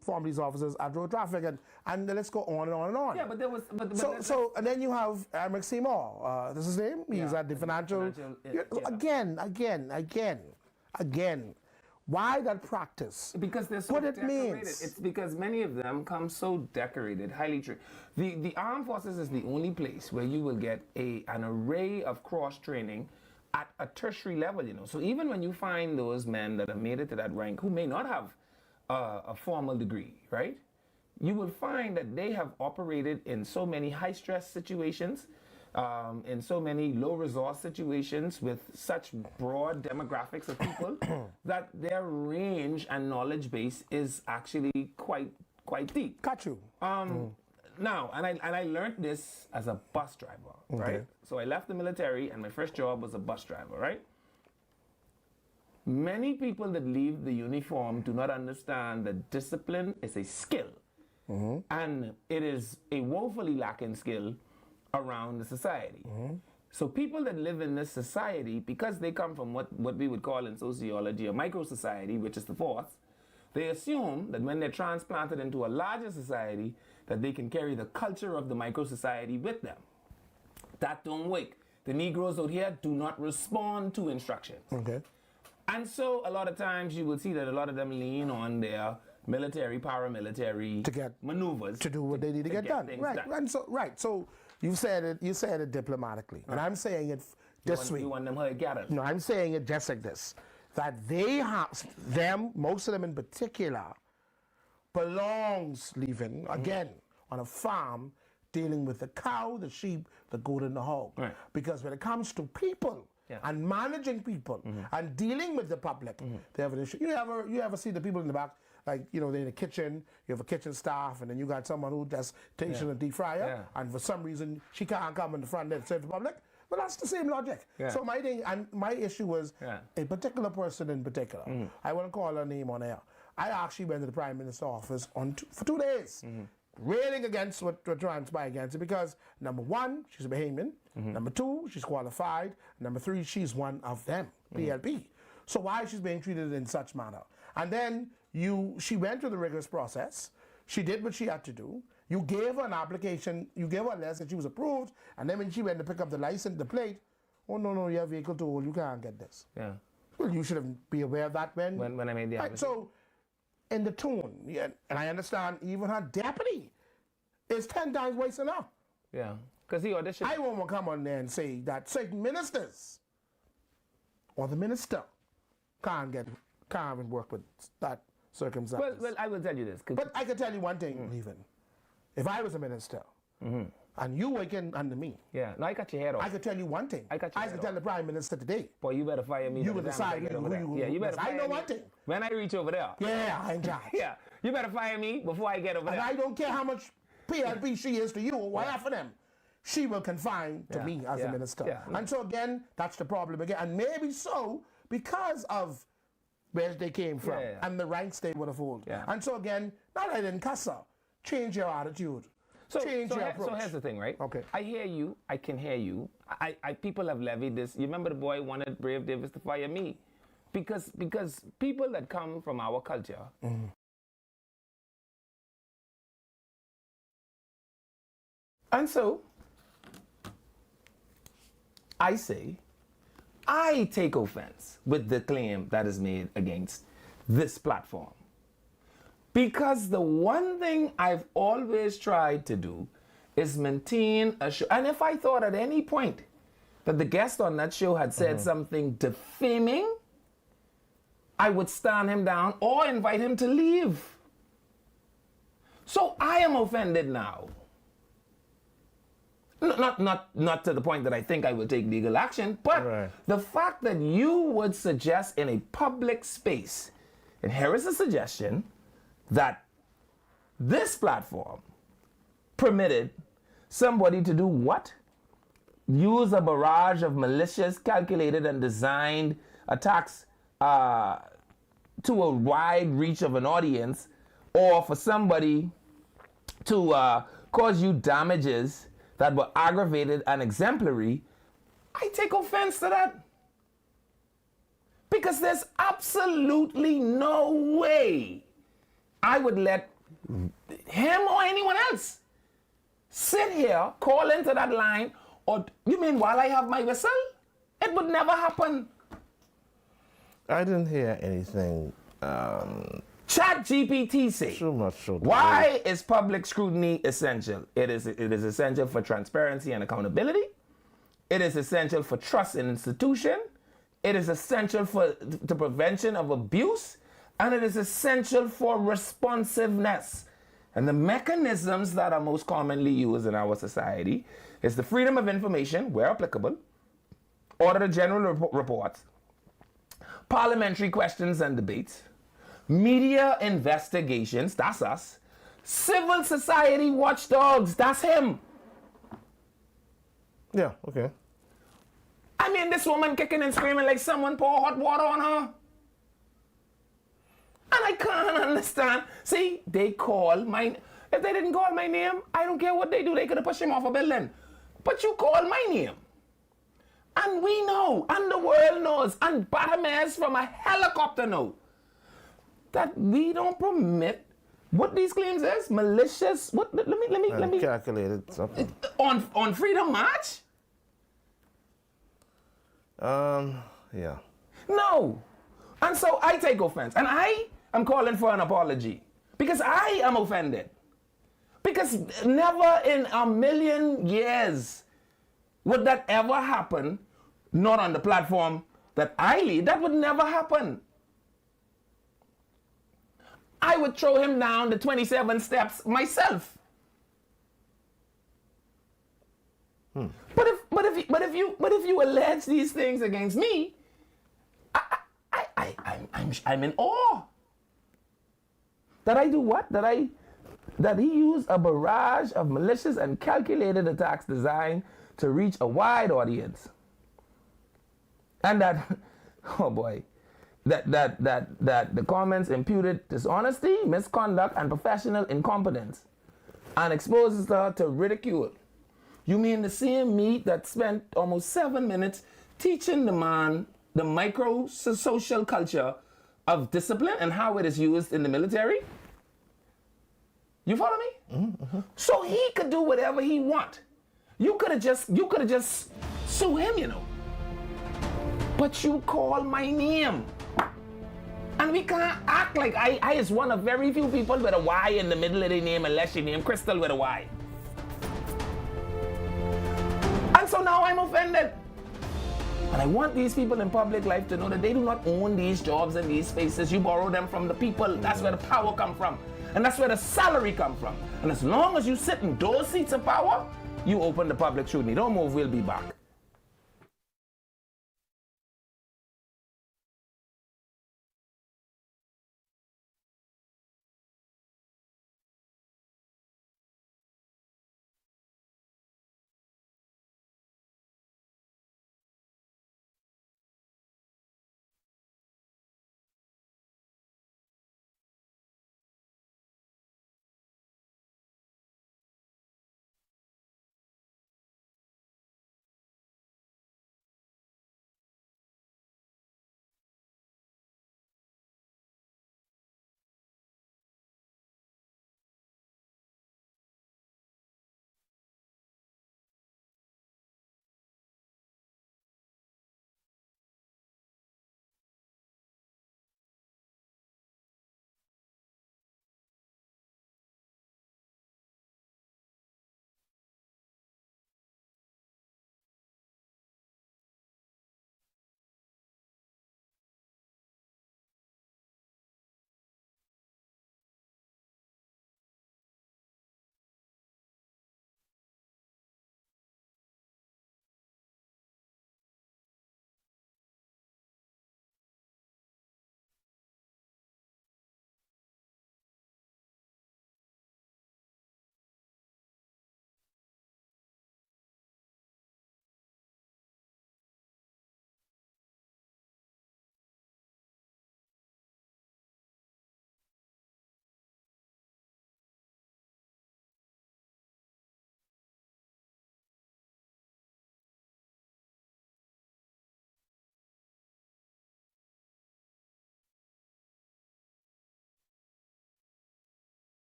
former police officers at road traffic, and the list go on and on and on. Yeah, but there was. But So and then you have Eric Seymour. This is his name. He's Yeah, at the financial. yeah. Again. Why that practice? Because they're so What it decorated. means. It's because many of them come so decorated, highly trained. The armed forces is the only place where you will get an array of cross training at a tertiary level. You know, so even when you find those men that have made it to that rank who may not have a formal degree, right? You will find that they have operated in so many high stress situations. In so many low resource situations with such broad demographics of people that their range and knowledge base is actually quite deep. Got you. Now, and I learned this as a bus driver, right? So I left the military and my first job was a bus driver, right? Many people that leave the uniform do not understand that discipline is a skill. And it is a woefully lacking skill around the society. So people that live in this society, because they come from what we would call in sociology a micro society, which is the force, they assume that when they're transplanted into a larger society, that they can carry the culture of the micro society with them. That don't work. The Negroes out here do not respond to instructions. Okay. And so a lot of times you will see that a lot of them lean on their military, paramilitary To get- maneuvers To do what they need to get done. things Right. done. And so you said it diplomatically, and I'm saying it this way. You want them her gathered. No, I'm saying it just like this. that they have, most of them in particular, belongs living, again, on a farm, dealing with the cow, the sheep, the goat, and the hog. Right. Because when it comes to people and managing people and dealing with the public, they have an issue. You ever see the people in the back, like, you know, they're in the kitchen, you have a kitchen staff, and then you got someone who just takes in a deep fryer, and for some reason, she can't come in the front there to serve the public? But that's the same logic. Yeah. So my thing, and my issue was a particular person in particular. I won't call her name on air. I actually went to the Prime Minister's office for 2 days, railing against what transpired against it, because number one, she's a Bahamian. Number two, she's qualified. Number three, she's one of them, PLP. So why she's being treated in such manner? And then she went through the rigorous process. She did what she had to do. You gave her an application, you gave her a list, and she was approved, and then when she went to pick up the license, the plate, oh no, your vehicle too old, you can't get this. Yeah. Well, you should have be aware of that when I made the application. So, in the tune, and I understand even her deputy is 10 times worse than her. Yeah. Because he auditioned. I won't come on there and say that certain ministers or the minister can't even work with that circumstance. Well, I will tell you this. But I can tell you one thing, even. If I was a minister and you working under me, no, I got your head off. I could tell you one thing. I could tell the Prime Minister today. Boy, you better fire me. You will decide who you. Yeah, you better fire me. I know one thing. When I reach over there. Yeah, I'm in charge. Yeah, you better fire me before I get over there. And I don't care how much PLP she is to you or what for them. She will confine to me as a minister. Yeah. And so again, that's the problem again. And maybe so because of where they came from and the ranks they would have held. Yeah. And so again, not I didn't cuss her. Change your attitude. Change your approach. So here's the thing, right? Okay. I hear you. I can hear you. People have levied this. You remember the boy wanted Brave Davis to fire me? Because people that come from our culture and so I say, I take offense with the claim that is made against this platform. Because the one thing I've always tried to do is maintain a show. And if I thought at any point that the guest on that show had said something defaming, I would stand him down or invite him to leave. So I am offended now. Not to the point that I think I will take legal action, but the fact that you would suggest in a public space, and here is a suggestion, that this platform permitted somebody to do what? Use a barrage of malicious, calculated, and designed attacks to a wide reach of an audience, or for somebody to cause you damages that were aggravated and exemplary. I take offense to that. Because there's absolutely no way I would let him or anyone else sit here, call into that line, or you mean while I have my whistle? It would never happen. I didn't hear anything. ChatGPT say, why is public scrutiny essential? It is essential for transparency and accountability. It is essential for trust in institution. It is essential for the prevention of abuse. And it is essential for responsiveness. And the mechanisms that are most commonly used in our society is the freedom of information, where applicable, Auditor General reports, parliamentary questions and debates, media investigations, that's us, civil society watchdogs, that's him. Yeah, okay. I mean, this woman kicking and screaming like someone pour hot water on her. And I can't understand. See, they call my... If they didn't call my name, I don't care what they do. They could have pushed him off a building. But you call my name. And we know, and the world knows, and Batamas from a helicopter know, that we don't permit what these claims is malicious. What? Let me calculated something on Freedom March. Yeah. No, and so I take offense, and I am calling for an apology because I am offended. Because never in a million years would that ever happen, not on the platform that I lead, that would never happen. I would throw him down the 27 steps myself. But if you allege these things against me, I'm in awe. That I do what? That he used a barrage of malicious and calculated attacks designed to reach a wide audience. And that, oh boy, that the comments imputed dishonesty, misconduct, and professional incompetence and exposes her to ridicule. You mean the same me that spent almost 7 minutes teaching the man the micro-social culture of discipline and how it is used in the military? You follow me? Mm-hmm. So he could do whatever he want. You could have just sue him, you know. But you call my name. And we can't act like I is one of very few people with a Y in the middle of the name unless you name Crystal with a Y. And so now I'm offended. And I want these people in public life to know that they do not own these jobs and these spaces. You borrow them from the people. That's where the power comes from. And that's where the salary comes from. And as long as you sit in those seats of power, you open the public scrutiny. Don't move, we'll be back.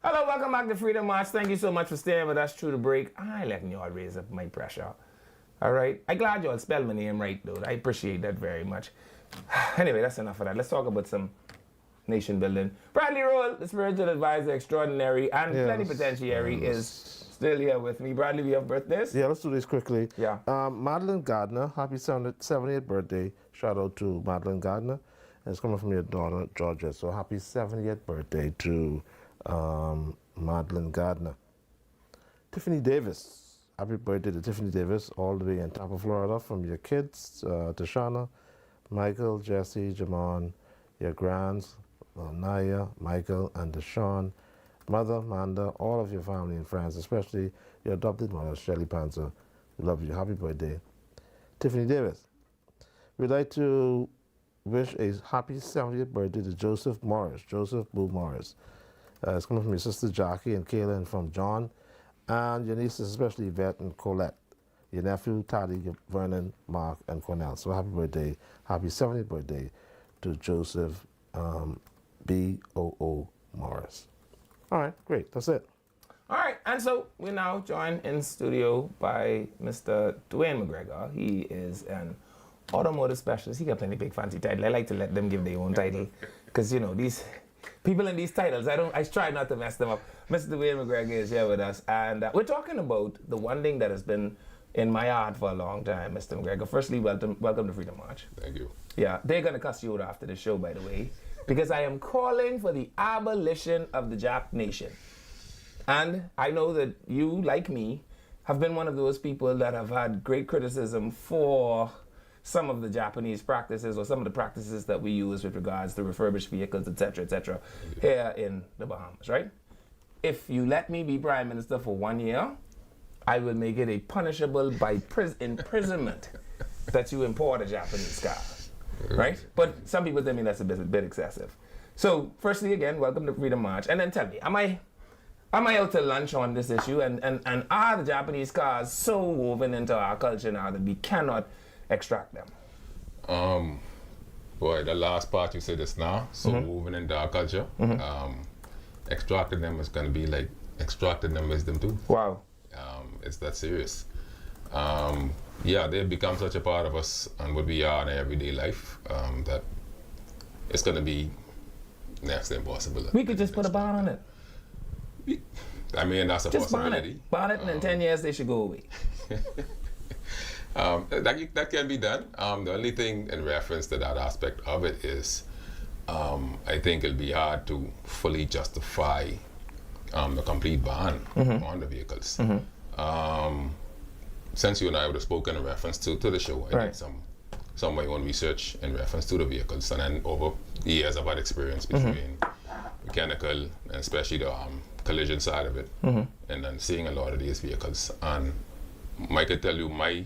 Hello, welcome back to Freedom March. Thank you so much for staying with us through the break. I letting y'all raise up my pressure. All right? I'm glad y'all spelled my name right, though. I appreciate that very much. Anyway, that's enough of that. Let's talk about some nation building. Bradley Roll, the spiritual advisor extraordinary and plenipotentiary, is still here with me. Bradley, we have birthdays? Yeah, let's do this quickly. Yeah. Madeline Gardner, happy 70th birthday. Shout out to Madeline Gardner. And it's coming from your daughter, Georgia. So happy 70th birthday to Madeline Gardner. Tiffany Davis, happy birthday to Tiffany Davis, all the way in Tampa, Florida, from your kids, Tashana, Michael, Jesse, Jamon, your grands, Naya, Michael, and Deshaun, mother, Amanda, all of your family and friends, especially your adopted mother, Shelly Panzer. We love you. Happy birthday. Tiffany Davis. We'd like to wish a happy 70th birthday to Joseph Morris, Joseph Boo Morris. It's coming from your sister Jackie and Kayla and from John, and your nieces, especially Yvette and Colette, your nephew Taddy, Vernon, Mark, and Cornell. So happy birthday, happy 70th birthday to Joseph B.O.O. Morris. All right, great, that's it. All right, and so we're now joined in studio by Mr. Dwayne McGregor. He is an automotive specialist. He got plenty big fancy title. I like to let them give their own title because, you know, these people in these titles, I try not to mess them up. Mr. Dwayne McGregor is here with us, and we're talking about the one thing that has been in my heart for a long time, Mr. McGregor. Firstly, welcome to Freedom March. Thank you. Yeah, they're going to cuss you out after the show, by the way, because I am calling for the abolition of the Jap nation. And I know that you, like me, have been one of those people that have had great criticism for some of the Japanese practices or some of the practices that we use with regards to refurbished vehicles, etc., here in the Bahamas, right? If you let me be Prime Minister for 1 year, I will make it a punishable by imprisonment that you import a Japanese car, right? But some people tell me that's a bit excessive. So, firstly, again, welcome to Freedom March. And then tell me, am I out to lunch on this issue? And are the Japanese cars so woven into our culture now that we cannot extract them? Boy, the last part you said just now, so woven into our culture, extracting them is going to be like extracting them wisdom too. Wow. It's that serious. Yeah, they've become such a part of us and what we are in everyday life that it's going to be next to impossible. We could just put a ban on it. I mean, that's a Just possibility. ban it, and in 10 years they should go away. That can be done. The only thing in reference to that aspect of it is I think it'll be hard to fully justify the complete ban on the vehicles. Since you and I would have spoken in reference to the show, I did some of my own research in reference to the vehicles, and then over the years I've had experience between mechanical and especially the collision side of it, and then seeing a lot of these vehicles. And I could tell you my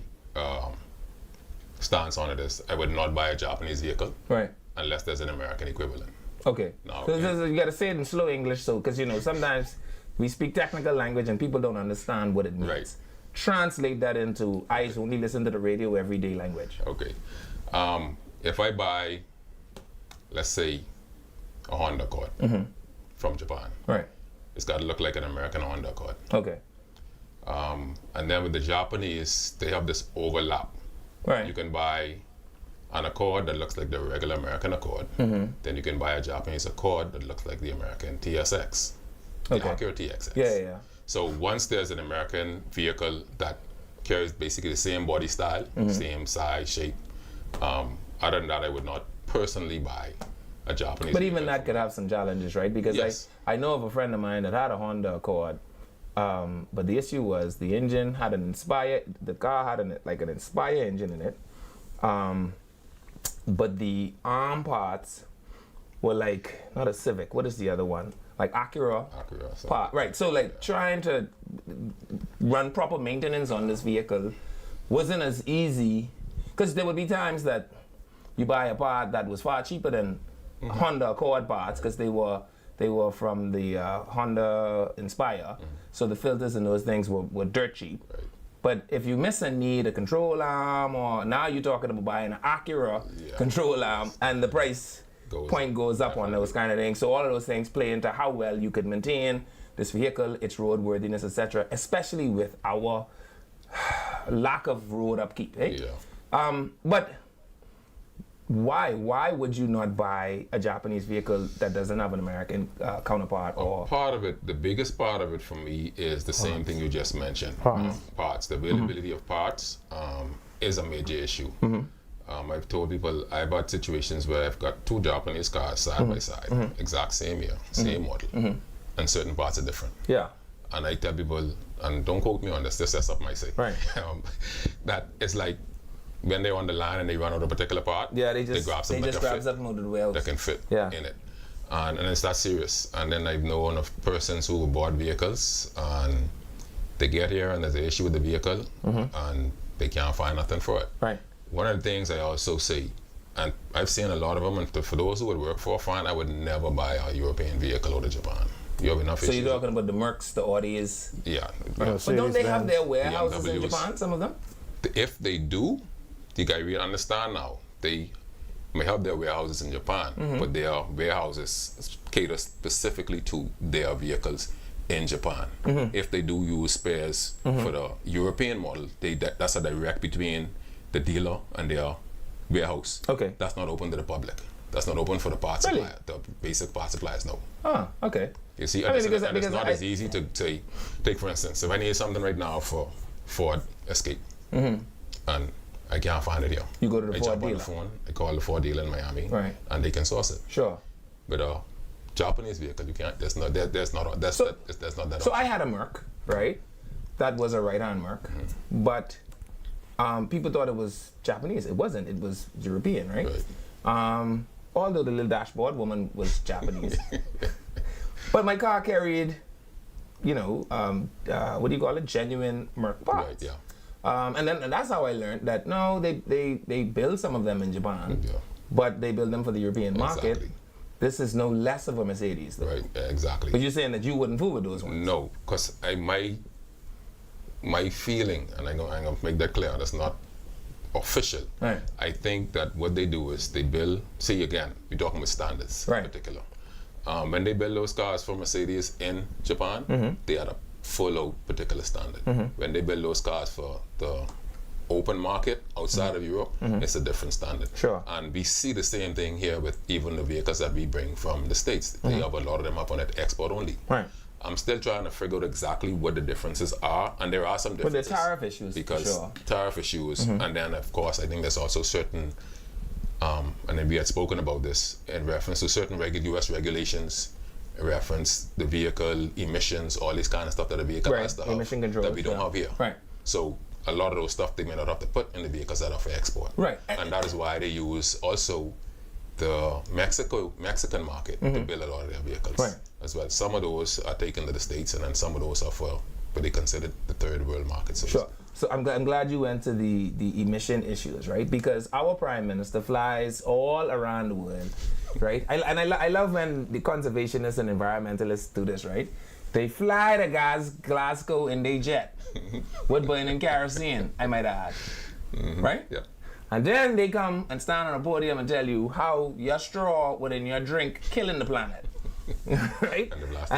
stance on it is I would not buy a Japanese vehicle unless there's an American equivalent. Okay. No, So you got to say it in slow English, so because you know sometimes we speak technical language and people don't understand what it means. Right. Translate that into I only listen to the radio everyday language. Okay. If I buy, let's say, a Honda Accord from Japan, it's got to look like an American Honda Accord. Okay. And then with the Japanese, they have this overlap. You can buy an Accord that looks like the regular American Accord. Then you can buy a Japanese Accord that looks like the American TSX, the Acura TSX. Yeah. So once there's an American vehicle that carries basically the same body style, same size, shape, other than that, I would not personally buy a Japanese But vehicle. even that could have some challenges, right? Because I know of a friend of mine that had a Honda Accord, but the issue was the engine had the car had an Inspire engine in it, but the arm parts were like, not a Civic, what is the other one? Like Acura part, right? So like trying to run proper maintenance on this vehicle wasn't as easy, because there would be times that you buy a part that was far cheaper than Honda Accord parts because they were from the Honda Inspire, so the filters and those things were dirt cheap. But if you miss a need, a control arm, or now you're talking about buying an Acura control arm, and the price point goes up on those kind of things. So all of those things play into how well you could maintain this vehicle, its roadworthiness, etc., especially with our lack of road upkeep. Eh? Yeah. But why would you not buy a Japanese vehicle that doesn't have an American counterpart? Or part of it, the biggest part of it for me is the same thing you just mentioned. Parts. The availability of parts is a major issue. I've told people I've had situations where I've got 2 Japanese cars side by side, exact same year, same model, and certain parts are different. Yeah. And I tell people, and don't quote me on this, that's up my side, Right. that it's like when they're on the line and they run out a particular part, Yeah, they just grab something grab something out of the wells. that can fit Yeah. in it. And it's that serious. And then I've known of persons who bought vehicles and they get here and there's an issue with the vehicle and they can't find nothing for it. Right. One of the things I also say, and I've seen a lot of them, and for those who would work for a fine, I would never buy a European vehicle out of Japan. You have enough So issues. you're talking about the Mercs, the Audis. Yeah. But don't they have their warehouses in BMWs. Japan, some of them? If they do, you guys really understand now. They may have their warehouses in Japan, but their warehouses cater specifically to their vehicles in Japan. If they do use spares for the European model, that's a direct between the dealer and their warehouse. Okay. That's not open to the public. That's not open for the parts Really? supplier, the basic parts suppliers, no. Ah, okay. You see, I mean, it's because not I- as easy to say, take for instance, if I need something right now for Ford Escape, and I can't find it here. You go to the I Ford jump on dealer. the phone, I call the Ford dealer in Miami, Right. and they can source it. Sure. But Japanese vehicle, you can't. There's not that. So I had a Merc, right? That was a right-hand Merc, but people thought it was Japanese. It wasn't. It was European, right? Although the little dashboard woman was Japanese. But my car carried, what do you call it? Genuine Merc parts. Right, yeah. And that's how I learned that no, they build some of them in Japan, Yeah. but they build them for the European market. Exactly. This is no less of a Mercedes, though. Right, exactly. But you're saying that you wouldn't fool with those ones? No, because my feeling, and I'm gonna make that clear, that's not official. Right. I think that what they do is they build. See again, we're talking about standards Right. in particular. When they build those cars for Mercedes in Japan, they are a full-out particular standard. When they build those cars for the open market outside of Europe, it's a different standard. Sure. And we see the same thing here with even the vehicles that we bring from the States. They have a lot of them up on that export only. Right. I'm still trying to figure out exactly what the differences are, and there are some But the differences. tariff issues, for Because sure. tariff issues, and then of course I think there's also certain, and then we had spoken about this in reference to certain U.S. regulations, in reference the vehicle emissions, all this kind of stuff that a vehicle Right, has to have emission controls, that we don't yeah. have here. Right. So a lot of those stuff they may not have to put in the vehicles that are for export. Right. And that is why they use also the Mexican market to build a lot of their vehicles Right. as well. Some of those are taken to the States, and then some of those are for what they consider the third world market. So Sure. So I'm glad you went to the emission issues, right? Because our prime minister flies all around the world, right? I love when the conservationists and environmentalists do this, right? They fly to Glasgow in their jet with burning kerosene, I might add, right? Yeah. And then they come and stand on a podium and tell you how your straw within your drink killing the planet, right? And the blast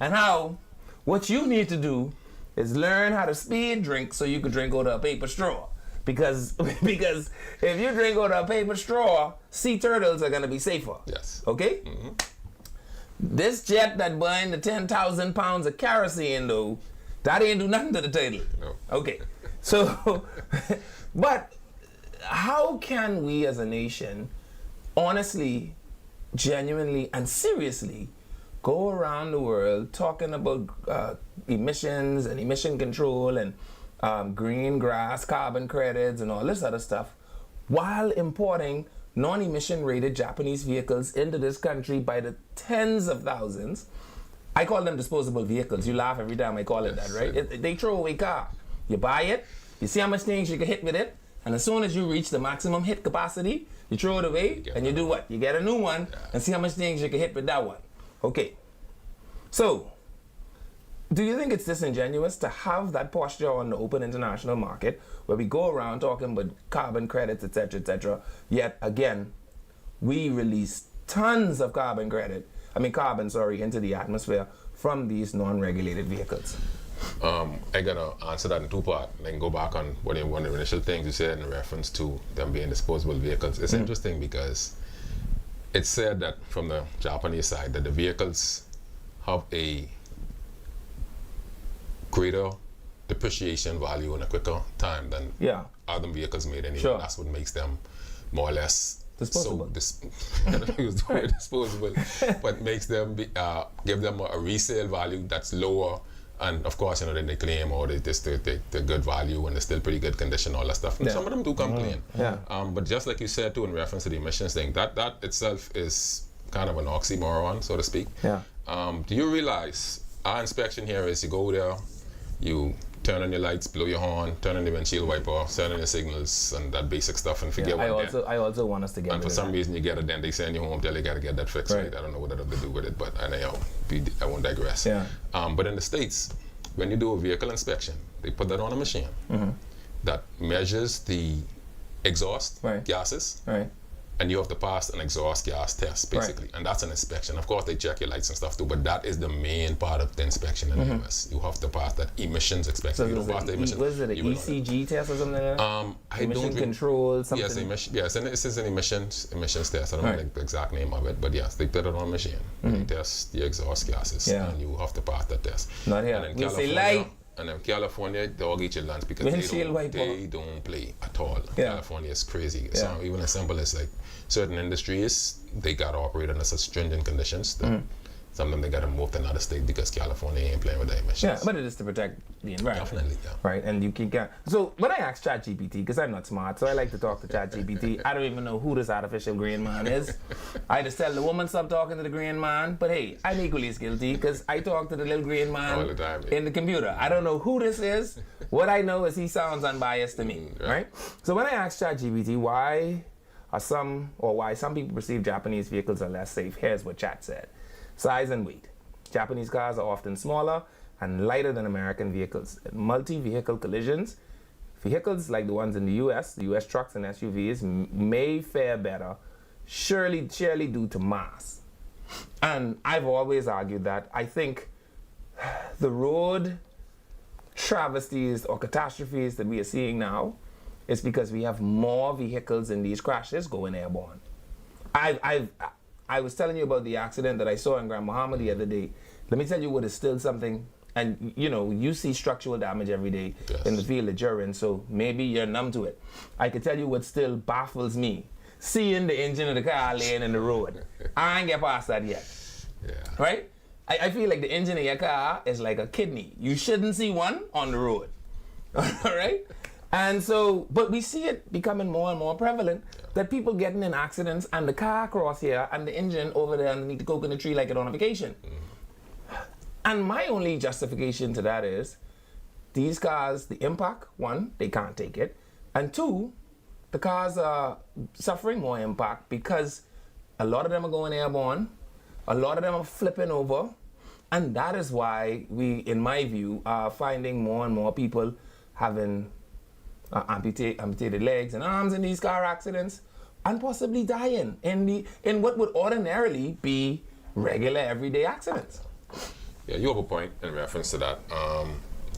And how what you need to do is learn how to speed drink so you can drink out of a paper straw. Because if you drink out of a paper straw, sea turtles are gonna be safer. Yes. Okay? This jet that burned the 10,000 pounds of kerosene though, that ain't do nothing to the turtle. No. Okay. So, but how can we as a nation honestly, genuinely, and seriously go around the world talking about emissions and emission control and green grass, carbon credits, and all this other stuff, while importing non-emission rated Japanese vehicles into this country by the tens of thousands? I call them disposable vehicles. You laugh every time I call it that, right? They throw away car. You buy it, you see how much things you can hit with it, and as soon as you reach the maximum hit capacity, you throw it away, and you do what? You get a new one, and see how much things you can hit with that one. Okay. So, do you think it's disingenuous to have that posture on the open international market where we go around talking about carbon credits, etc., yet again, we release tons of carbon, into the atmosphere from these non-regulated vehicles? I'm gonna answer that in two parts. Then go back on one of the initial things you said in reference to them being disposable vehicles. It's interesting because it's said that from the Japanese side that the vehicles have a greater depreciation value in a quicker time than other vehicles made anyway. Sure. That's what makes them more or less disposable. I don't use the word disposable, but makes them give them a resale value that's lower. And of course, then they claim, they're good value and they're still pretty good condition, all that stuff. And some of them do complain. But just like you said too, in reference to the emissions thing, that itself is kind of an oxymoron, so to speak. Do you realize our inspection here is you go there, you turn on your lights, blow your horn, turn on the windshield wiper, turn on your signals, and that basic stuff, and forget I also want us to get and for some reason you get it, then they send you home, tell you got to get that fixed. Right. I don't know what that have to do with it, but I won't digress. But in the States, when you do a vehicle inspection, they put that on a machine that measures the exhaust gases, and you have to pass an exhaust gas test, basically. And that's an inspection. Of course, they check your lights and stuff too, but that is the main part of the inspection in the US. You have to pass that emissions inspection. So you don't pass the emissions. Was it an ECG test or something like that? Emission control, something? Yes, and this is an emissions test. I don't know the exact name of it, but yes, they put it on a machine. They test the exhaust gases, and you have to pass that test. Not here. And in California, and in California, dog eat your lunch because they don't play at all. California is crazy. So even as simple as like certain industries, they got to operate under such stringent conditions that some of them they got to move to another state because California ain't playing with the emissions. Yeah, but it is to protect the environment. Definitely, Right, and you can get... So when I ask ChatGPT, because I'm not smart, so I like to talk to ChatGPT, I don't even know who this artificial green man is. I just tell the woman stop talking to the green man, but hey, I'm equally as guilty because I talk to the little green man all the time, in the computer. I don't know who this is. What I know is he sounds unbiased to me, right? So when I ask ChatGPT why some people perceive Japanese vehicles are less safe, here's what Chat said. Size and weight. Japanese cars are often smaller and lighter than American vehicles. Multi-vehicle collisions, vehicles like the ones in the US trucks and SUVs may fare better, surely due to mass. And I've always argued that I think the road travesties or catastrophes that we are seeing now is because we have more vehicles in these crashes going airborne. I was telling you about the accident that I saw in Grand Bahama the other day. Let me tell you what is still something, and you see structural damage every day in the field that you're in, so maybe you're numb to it. I can tell you what still baffles me. Seeing the engine of the car laying in the road. I ain't get past that yet. Right? I feel like the engine of your car is like a kidney. You shouldn't see one on the road. All right? And so, but we see it becoming more and more prevalent that people getting in accidents and the car across here and the engine over there underneath the coconut tree like it on a vacation. And my only justification to that is these cars, the impact, one, they can't take it. And two, the cars are suffering more impact because a lot of them are going airborne, a lot of them are flipping over, and that is why we, in my view, are finding more and more people having amputated legs and arms in these car accidents and possibly dying in what would ordinarily be regular everyday accidents. Yeah, you have a point in reference to that.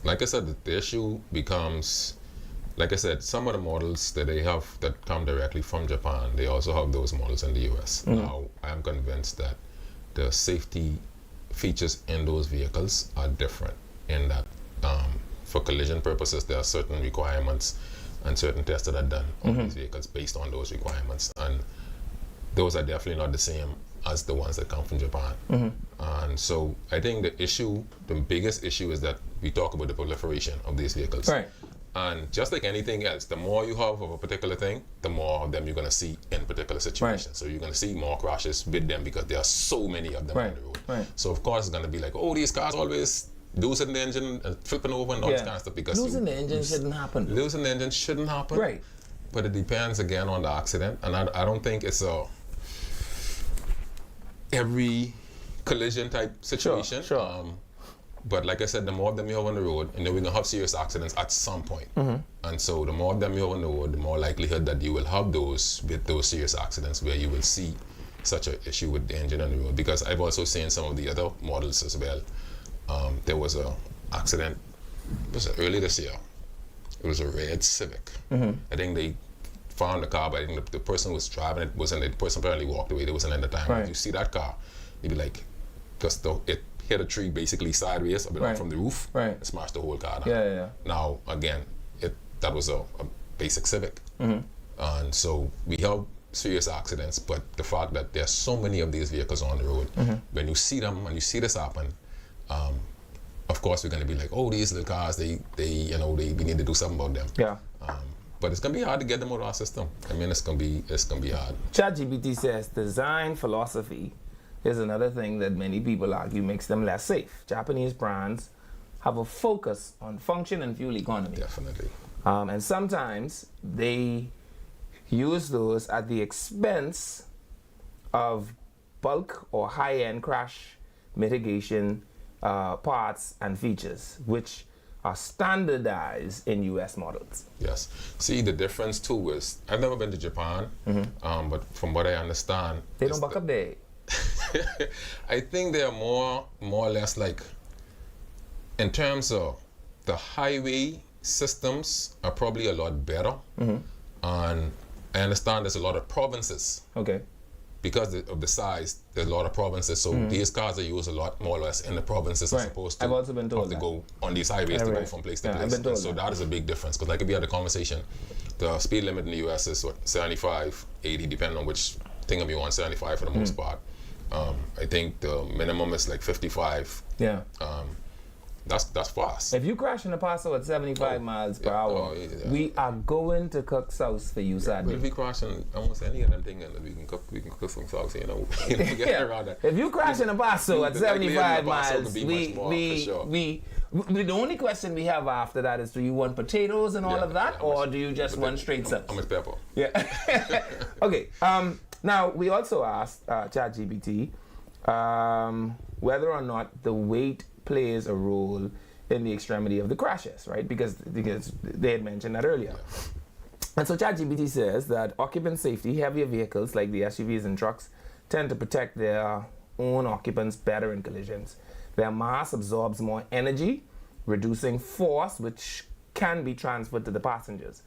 Like I said, the issue becomes, like I said, some of the models that they have that come directly from Japan, they also have those models in the US. Now, I am convinced that the safety features in those vehicles are different in that for collision purposes, there are certain requirements and certain tests that are done on these vehicles based on those requirements. And those are definitely not the same as the ones that come from Japan. And so I think the biggest issue is that we talk about the proliferation of these vehicles. Right. And just like anything else, the more you have of a particular thing, the more of them you're going to see in particular situations. Right. So you're going to see more crashes with them because there are so many of them on the road. Right. So of course it's going to be like, oh, these cars always losing the engine and flipping over and all this kind of stuff. Because losing the engine shouldn't happen. Losing the engine shouldn't happen. Right. But it depends again on the accident. And I don't think it's every collision type situation. Sure. But like I said, the more of them you have on the road, and then we're going to have serious accidents at some point. And so the more of them you have on the road, the more likelihood that you will have those serious accidents where you will see such an issue with the engine on the road. Because I've also seen some of the other models as well, there was a accident. Was it early this year? It was a red Civic. I think they found the car, but I think the person who was driving it wasn't. The person apparently walked away. There wasn't at the time. Right. If you see that car, you'd be like, because it hit a tree basically sideways, a bit off from the roof, and smashed the whole car down. Yeah. Now again, that was a basic Civic, and so we have serious accidents. But the fact that there's so many of these vehicles on the road, when you see them, when you see this happen, of course we're going to be like, oh, these little cars, we need to do something about them. Yeah. But it's going to be hard to get them out of our system. I mean, it's going to be hard. ChatGPT says design philosophy is another thing that many people argue makes them less safe. Japanese brands have a focus on function and fuel economy. Definitely. And sometimes they use those at the expense of bulk or high-end crash mitigation parts and features, which are standardized in US models. Yes. See, the difference too is, I've never been to Japan, but from what I understand, they don't buck up there. I think they're more or less like, in terms of the highway systems are probably a lot better. And I understand there's a lot of provinces. Okay. Because of the size, there's a lot of provinces. So these cars are used a lot more or less in the provinces as opposed to I've also been told to go on these highways to go from place to place. I've been told so that is a big difference. Because like if we had a conversation, the speed limit in the US is 75, 80, depending on which thing you want, 75 for the most part. I think the minimum is like 55. Yeah. That's fast. If you crash in a Paso at 75 miles per hour, we are going to cook sauce for you, sadly. But if we crash in almost any of them things, we can cook some sauce, get around that. If you crash in a Paso at 75 miles, the only question we have after that is, do you want potatoes and all of that, or do you just want straight sauce? How much pepper? Yeah. Okay. Now, we also asked ChatGPT whether or not the weight plays a role in the extremity of the crashes, right? Because they had mentioned that earlier. Yeah. And so ChatGPT says that occupant safety, heavier vehicles like the SUVs and trucks tend to protect their own occupants better in collisions. Their mass absorbs more energy, reducing force which can be transferred to the passengers.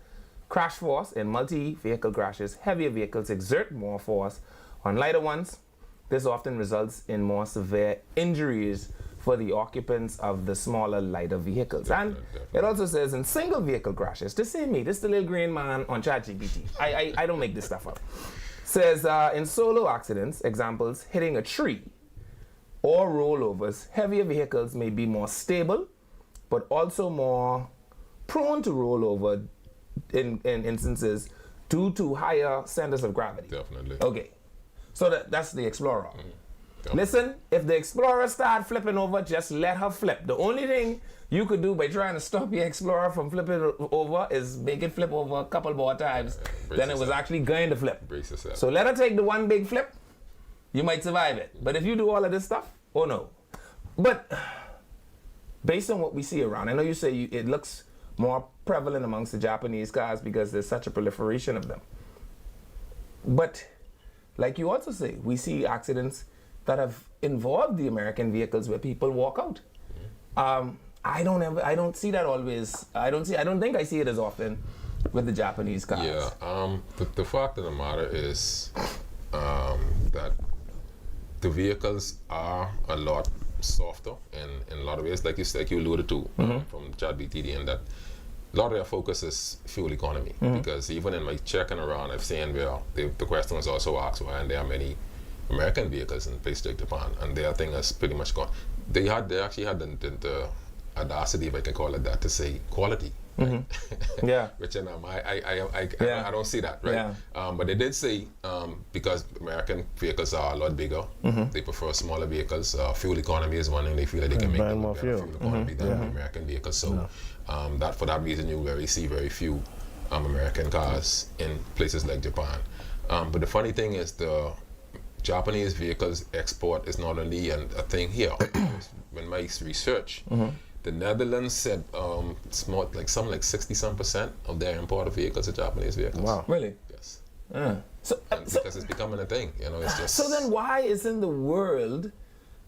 Crash force in multi-vehicle crashes, heavier vehicles exert more force on lighter ones. This often results in more severe injuries for the occupants of the smaller, lighter vehicles. Definitely. It also says in single vehicle crashes, this is me, this is the little green man on ChatGPT. I don't make this stuff up. Says in solo accidents, examples, hitting a tree or rollovers, heavier vehicles may be more stable, but also more prone to rollover in instances due to higher centers of gravity. Definitely. Okay, so that's the Explorer. Listen, if the Explorer start flipping over, just let her flip. The only thing you could do by trying to stop your Explorer from flipping over is make it flip over a couple more times than it was actually going to flip. Brace yourself. So let her take the one big flip, you might survive it. But if you do all of this stuff, oh no. But based on what we see around, I know you say it looks more prevalent amongst the Japanese cars because there's such a proliferation of them. But like you also say, we see accidents that have involved the American vehicles where people walk out. I don't see that always. I don't think I see it as often with the Japanese cars. Yeah. The fact of the matter is that the vehicles are a lot softer in a lot of ways, like you alluded to from ChatGPT, and that a lot of their focus is fuel economy. Because even in my checking around, I've seen where the question was also asked why there are many American vehicles in places like Japan, and their thing is pretty much gone. They actually had the audacity, if I can call it that, to say quality. Right? Yeah. Which I don't see that, right? Yeah. But they did say because American vehicles are a lot bigger, they prefer smaller vehicles. Fuel economy is one thing they feel like they can make more better fuel economy than the American vehicles. So that for that reason you see very few American cars in places like Japan. But the funny thing is the Japanese vehicles export is not only a thing here. When my research, the Netherlands said it's more like 60% of their imported vehicles are Japanese vehicles. Wow. Really? Yes. So because it's becoming a thing, it's just. So then why isn't the world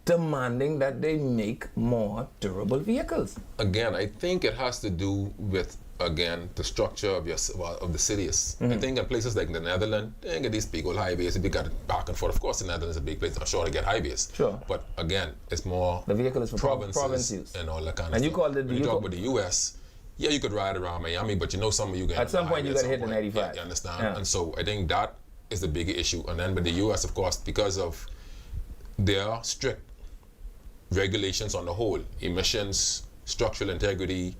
demanding that they make more durable vehicles. Again, I think it has to do with, again, the structure of of the cities. I think in places like the Netherlands, they get these big old highways. If you got it back and forth, of course, the Netherlands is a big place. I'm sure they get highways. Sure. But again, it's more The vehicle is for provinces province use. and all that kind of And stuff. you call it when you talk about the U.S., yeah, you could ride around Miami, but you know some of you get At some point you gotta hit the 95. Yeah, you understand? Yeah. And so I think that is the bigger issue. And then with the U.S., of course, because of their strict regulations on the whole, emissions, structural integrity,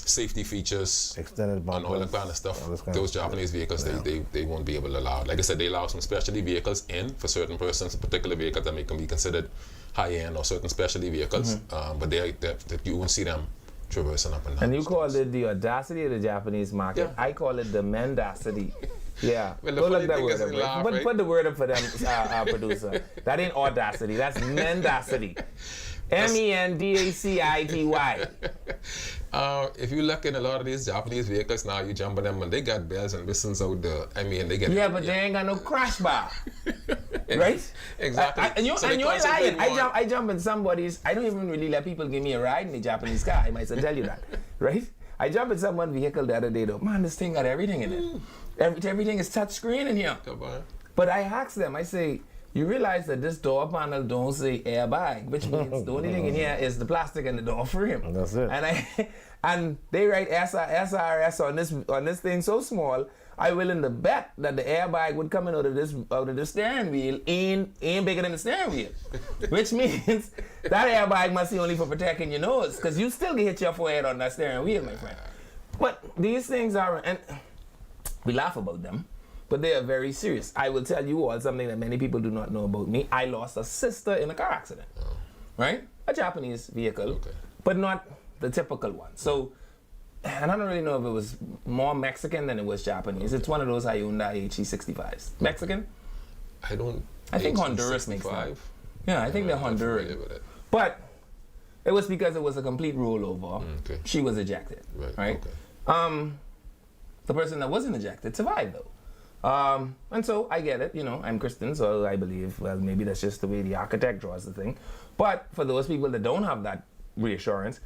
safety features, Extended and all that kind of stuff. all this kind Those of Japanese vehicles, they won't be able to allow. Like I said, they allow some specialty vehicles in for certain persons, particular vehicles that can be considered high-end or certain specialty vehicles, but you won't see them traversing up and down. And you call it the audacity of the Japanese market. Yeah. I call it the mendacity. Yeah. Well, the Go funny look that thing is word they up. laugh, Put, right? put the word up for them, producer. That ain't audacity. That's mendacity. MENDACITY. If you look in a lot of these Japanese vehicles now, you jump on them and they got bells and whistles out there. I mean, they get Yeah, but they ain't got no crash bar. Right? Exactly. And you're So they lying. concentrate more- I jump in somebody's. I don't even really let people give me a ride in the Japanese car. I might as well tell you that. Right? I jumped in someone's vehicle the other day though. Man, this thing got everything in it. Everything is touch screen in here. Come on. But I asked them, I say, you realize that this door panel don't say airbag, which means the only thing in here is the plastic and the door frame. That's it. And they write SRS on this thing so small, I willing to bet that the airbag would come in out of the steering wheel ain't bigger than the steering wheel. Which means that airbag must be only for protecting your nose, because you still get hit your forehead on that steering wheel, my friend. But these things are, and we laugh about them, but they are very serious. I will tell you all something that many people do not know about me. I lost a sister in a car accident, right? A Japanese vehicle, but not the typical one. So, and I don't really know if it was more Mexican than it was Japanese. It's one of those Hyundai HE65s. Mexican? I think Honduras makes them. Yeah, I think they're Honduran. But it was because it was a complete rollover. Okay. She was ejected, right? Okay. The person that wasn't ejected survived though. And so I get it, I'm Christian, so I believe, well, maybe that's just the way the architect draws the thing. But for those people that don't have that reassurance,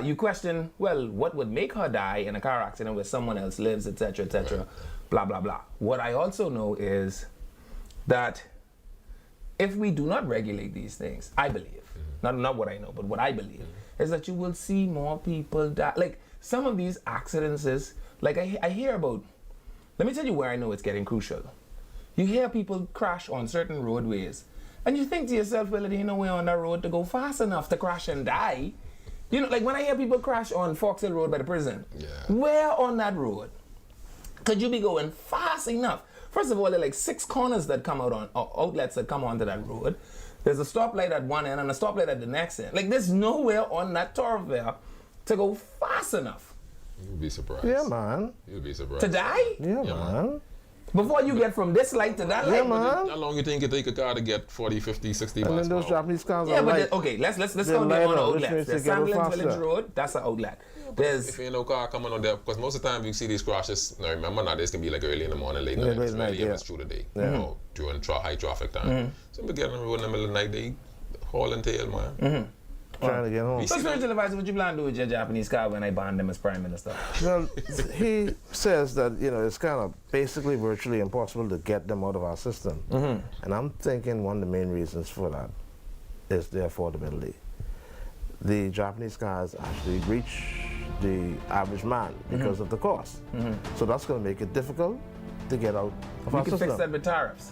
you question, well, what would make her die in a car accident where someone else lives, etc., etc., blah, blah, blah. What I also know is that if we do not regulate these things, I believe, not what I know, but what I believe, is that you will see more people die. Like, some of these accidents is, like I hear about, let me tell you where I know it's getting crucial. You hear people crash on certain roadways, and you think to yourself, well, there ain't no way on that road to go fast enough to crash and die. Like when I hear people crash on Fox Hill Road by the prison, where on that road could you be going fast enough? First of all, there are like 6 corners that come out on, or outlets that come onto that road. There's a stoplight at one end and a stoplight at the next end. Like, there's nowhere on that thoroughfare to go fast enough. You'd be surprised. Yeah, man. You'd be surprised. To die? Yeah, man. Before you get from this light to that light? Yeah, man. How long you think it take a car to get 40, 50, 60 And miles then those per hour? Japanese cars Yeah, are but light. okay, let's They're go down on lighter, which outlets. means There's they get Sandlands faster. Village Road, that's an outlet. If There's ain't no car coming on there, because most of the time you see these crashes, now remember nowadays can be like early in the morning, late Yeah, night, late it's night, really yeah. it's through the day, or during high traffic time. So we get on the road in the middle of the night, they haul and tail, man. Trying to get home. So spiritual advisor, what you plan to do with your Japanese car when I ban them as prime minister? Well, he says that, it's kind of basically virtually impossible to get them out of our system. And I'm thinking one of the main reasons for that is the affordability. The Japanese cars actually reach the average man because of the cost. So that's going to make it difficult to get out of We our can system. fix that with tariffs.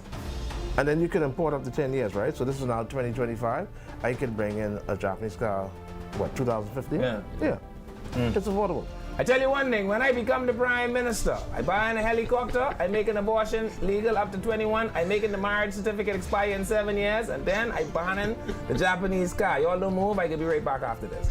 And then you can import up to 10 years, right? So this is now 2025. I can bring in a Japanese car, 2015? Yeah. Yeah. It's affordable. I tell you one thing, when I become the prime minister, I buy a helicopter, I make an abortion legal up to 21, I making the marriage certificate expire in 7 years, and then I ban the Japanese car. Y'all don't move, I could be right back after this.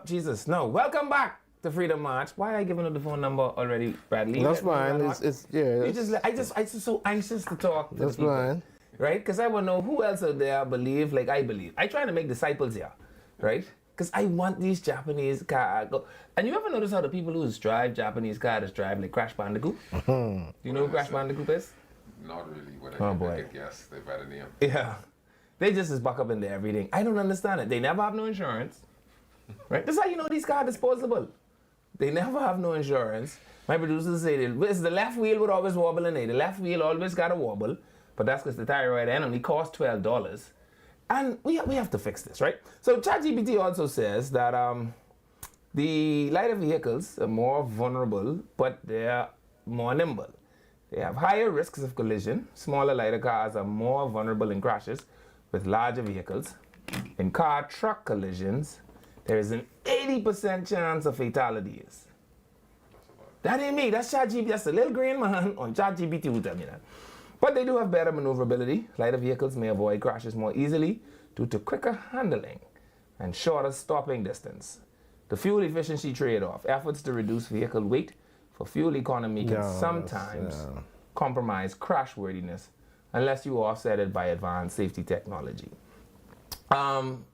Jesus, no. Welcome back to Freedom March. Why are I giving up the phone number already, Bradley? That's fine. I'm just so anxious to talk to That's the people. fine. Right? Because I want to know who else out there believe like I believe. I try to make disciples here, right? Because I want these Japanese cars. And you ever notice how the people who drive Japanese cars drive like Crash Bandicoot? Do you know who Crash Bandicoot is? Not really. What boy. I could guess. They've had a name. Yeah. They just is buck up into everything. I don't understand it. They never have no insurance. Right? That's how you know these cars disposable. They never have no insurance. My producers say the left wheel would always wobble in there. The left wheel always got to wobble. But that's because the thyroid end only costs $12. And we have to fix this, right? So ChatGPT also says that the lighter vehicles are more vulnerable, but they're more nimble. They have higher risks of collision. Smaller, lighter cars are more vulnerable in crashes with larger vehicles. In car-truck collisions, there is an 80% chance of fatalities. That ain't me. That's ChatGPT. That's the little green man on ChatGPT who tell me that. But they do have better maneuverability. Lighter vehicles may avoid crashes more easily due to quicker handling and shorter stopping distance. The fuel efficiency trade-off. Efforts to reduce vehicle weight for fuel economy can sometimes compromise crashworthiness unless you offset it by advanced safety technology.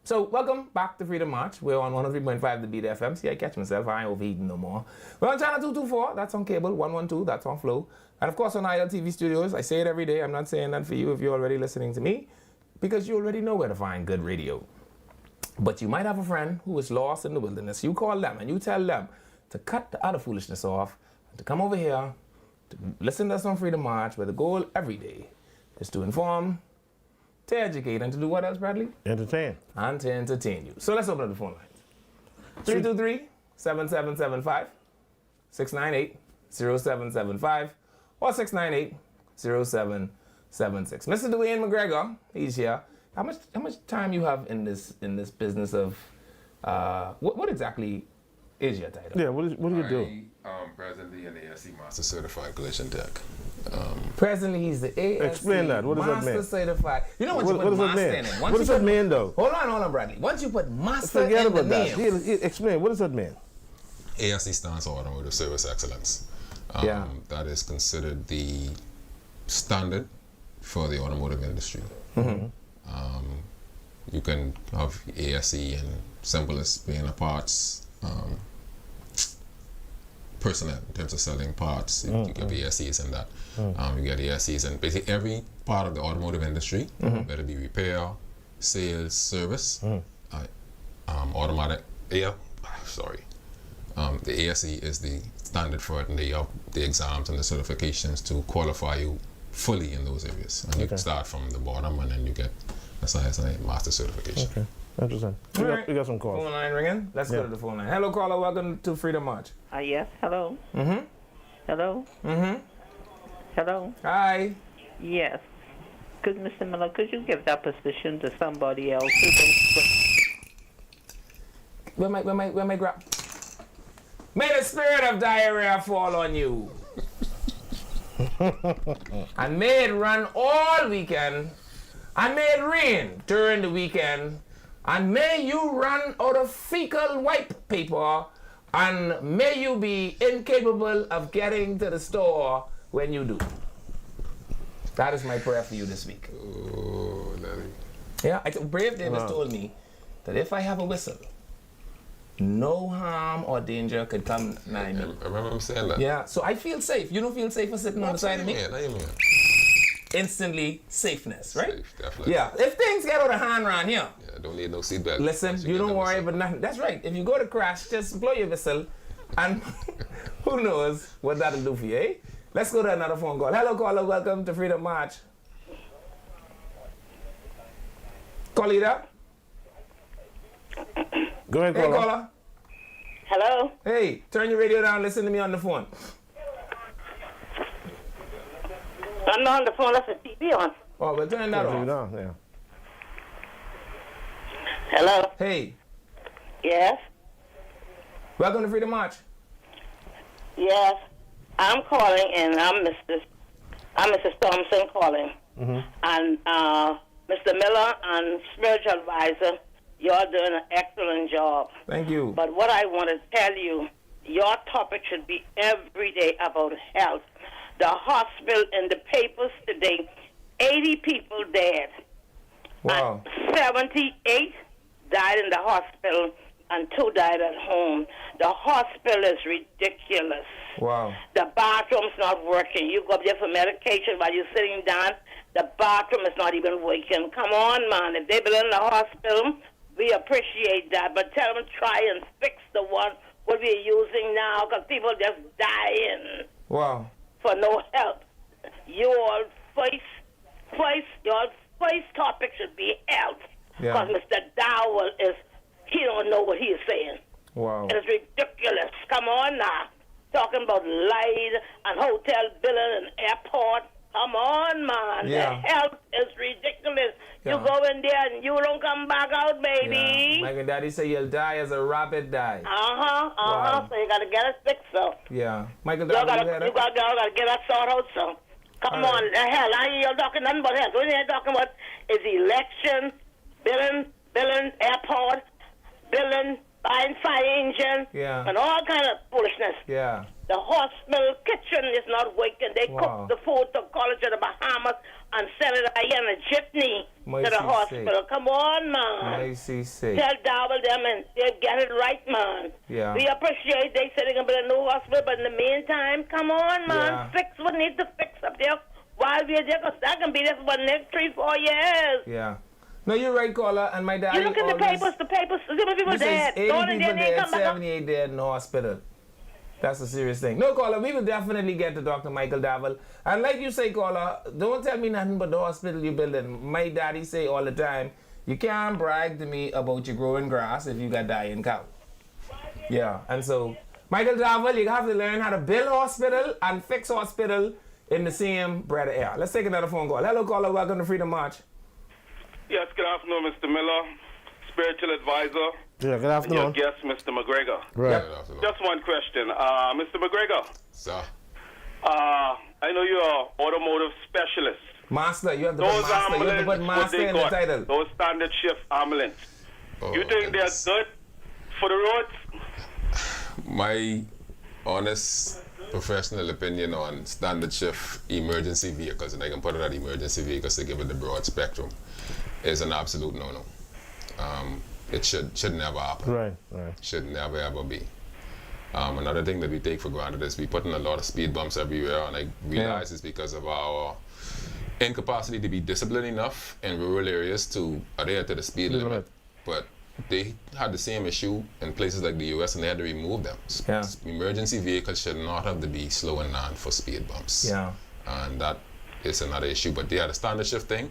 So welcome back to Freedom March. We're on 103.5 the Beat FM. See, I catch myself. I ain't overheating no more. We're on channel 224. That's on cable. 112. That's on Flow. And of course on ILTV Studios. I say it every day. I'm not saying that for you if you're already listening to me, because you already know where to find good radio. But you might have a friend who is lost in the wilderness. You call them and you tell them to cut the other foolishness off and to come over here to listen to us on Freedom March, where the goal every day is to inform, to educate, and to do what else, Bradley? Entertain. And to entertain you. So let's open up the phone lines. 323-7775, 698-0775, or 698-0776. Mr. Dwayne McGregor, he's here. How much time you have in this business of what exactly is your title? Yeah, what do you do? I'm presently an ASC Master Certified Collision Tech. Presently, he's the ASC Explain that. What does that mean? Master Certified. You know what you What put does that master mean? in it. What does that mean, though? Hold on, Bradley. Once you put master Forget in the about that. name. Explain. What does that mean? ASC stands for Automotive Service Excellence. That is considered the standard for the automotive industry. Mm-hmm. You can have ASE and simple as being a parts personnel in terms of selling parts. You get ASEs and that. You get ASEs and basically every part of the automotive industry, whether it be repair, sales, service, automatic. The ASE is the standard for it, and they have the exams and the certifications to qualify you fully in those areas. And you can start from the bottom, and then you get a master certification. Okay, interesting. We got some calls. Phone line ringing. Let's go to the phone line. Hello, caller. Welcome to Freedom March. Yes. Hello. Mm-hmm. Hello. Mm-hmm. Hello. Hi. Yes. Mr. Miller, could you give that position to somebody else? Where my grab? May the spirit of diarrhea fall on you. And may it run all weekend. And may it rain during the weekend. And may you run out of fecal wipe paper. And may you be incapable of getting to the store when you do. That is my prayer for you this week. Oh, Larry. Yeah, Brave Davis told me that if I have a whistle, no harm or danger could come nigh me. I remember him saying that. Yeah, so I feel safe. You don't feel safer sitting on the side of me? Yeah, Instantly safeness, right? Safe, definitely. Yeah, if things get out of hand around here, Yeah, don't need no seatbelt. listen, you don't worry about nothing. That's right. If you go to crash, just blow your whistle, and who knows what that'll do for you, eh? Let's go to another phone call. Hello, caller. Welcome to Freedom March. Caller. Go ahead, Hey, caller. caller. Hello. Hey, turn your radio down. Listen to me on the phone. I'm not on the phone. That's the TV on. Oh, well, turn that Turn it off. down, yeah. Hello. Hey, Yes. welcome to Freedom March. Yes. I'm calling, and I'm Mrs. Thompson calling, and Mr. Miller and spiritual advisor You're doing an excellent job. Thank you. But what I want to tell you, your topic should be every day about health. The hospital in the papers today, 80 people dead. Wow. And 78 died in the hospital and 2 died at home. The hospital is ridiculous. Wow. The bathroom's not working. You go up there for medication while you're sitting down. The bathroom is not even working. Come on, man. If they belong in the hospital, we appreciate that. But tell them try and fix the one what we're using now, because people just dying. Wow. For no help. Your first topic should be health. Yeah. Because Mr. Dowell he don't know what he is saying. Wow. It's ridiculous. Come on now. Talking about light and hotel billing and airport. Come on, man. Yeah. The health is ridiculous. Yeah. You go in there and you don't come back out, baby. Yeah. Mike and Daddy say you'll die as a rabbit die. Wow. So you got to get it fixed, so. Yeah. Michael You Daddy, got to get that sorted out, so. Come All on. right. The hell, I hear you talking nothing but health. What you're talking about is election, billing, airport, billing, buying fire engine, Yeah. and all kind of foolishness. Yeah. The hospital kitchen is not working. They Wow. cook the food to College of the Bahamas and send it here in a jitney to the hospital. Come on, man. ICC. Tell Dowell them and they'll get it right, man. Yeah. We appreciate they said they're going to build a new hospital, but in the meantime, come on, man. Yeah. Fix what needs to fix up there while we're there, because that can be there for the next 3-4 years. Yeah. No, you're right, caller. And my daddy You look in the papers, see how many people This is dead. 80 Go in people there and they dead, come back up. 78 dead in the hospital. That's a serious thing. No, caller, we will definitely get to Dr. Michael Dowell. And like you say, caller, don't tell me nothing but the hospital you're building. My daddy say all the time, you can't brag to me about you growing grass if you got dying cow. Yeah, and so, Michael Dowell, you have to learn how to build hospital and fix hospital in the same breath of air. Let's take another phone call. Hello, caller, welcome to Freedom March. Yes, good afternoon, Mr. Miller, spiritual advisor. Yeah, good And afternoon. your guest, Mr. McGregor. Right. Just one question. Mr. McGregor, Sir. I know you're an automotive specialist. Master, you have to put Those master, you have to put ambulances, what master they in the got, title. those standard shift ambulance, Oh, you think goodness. they're good for the roads? My honest professional opinion on standard shift emergency vehicles, and I can put it at emergency vehicles to give it the broad spectrum, is an absolute no-no. It should never happen. Right. Should never ever be. Another thing that we take for granted is we put in a lot of speed bumps everywhere, and I realize it's because of our incapacity to be disciplined enough in rural areas to adhere to the speed limit. But they had the same issue in places like the US, and they had to remove them. Yeah. Emergency vehicles should not have to be slowing down for speed bumps. Yeah. And that is another issue. But yeah, the standard shift thing,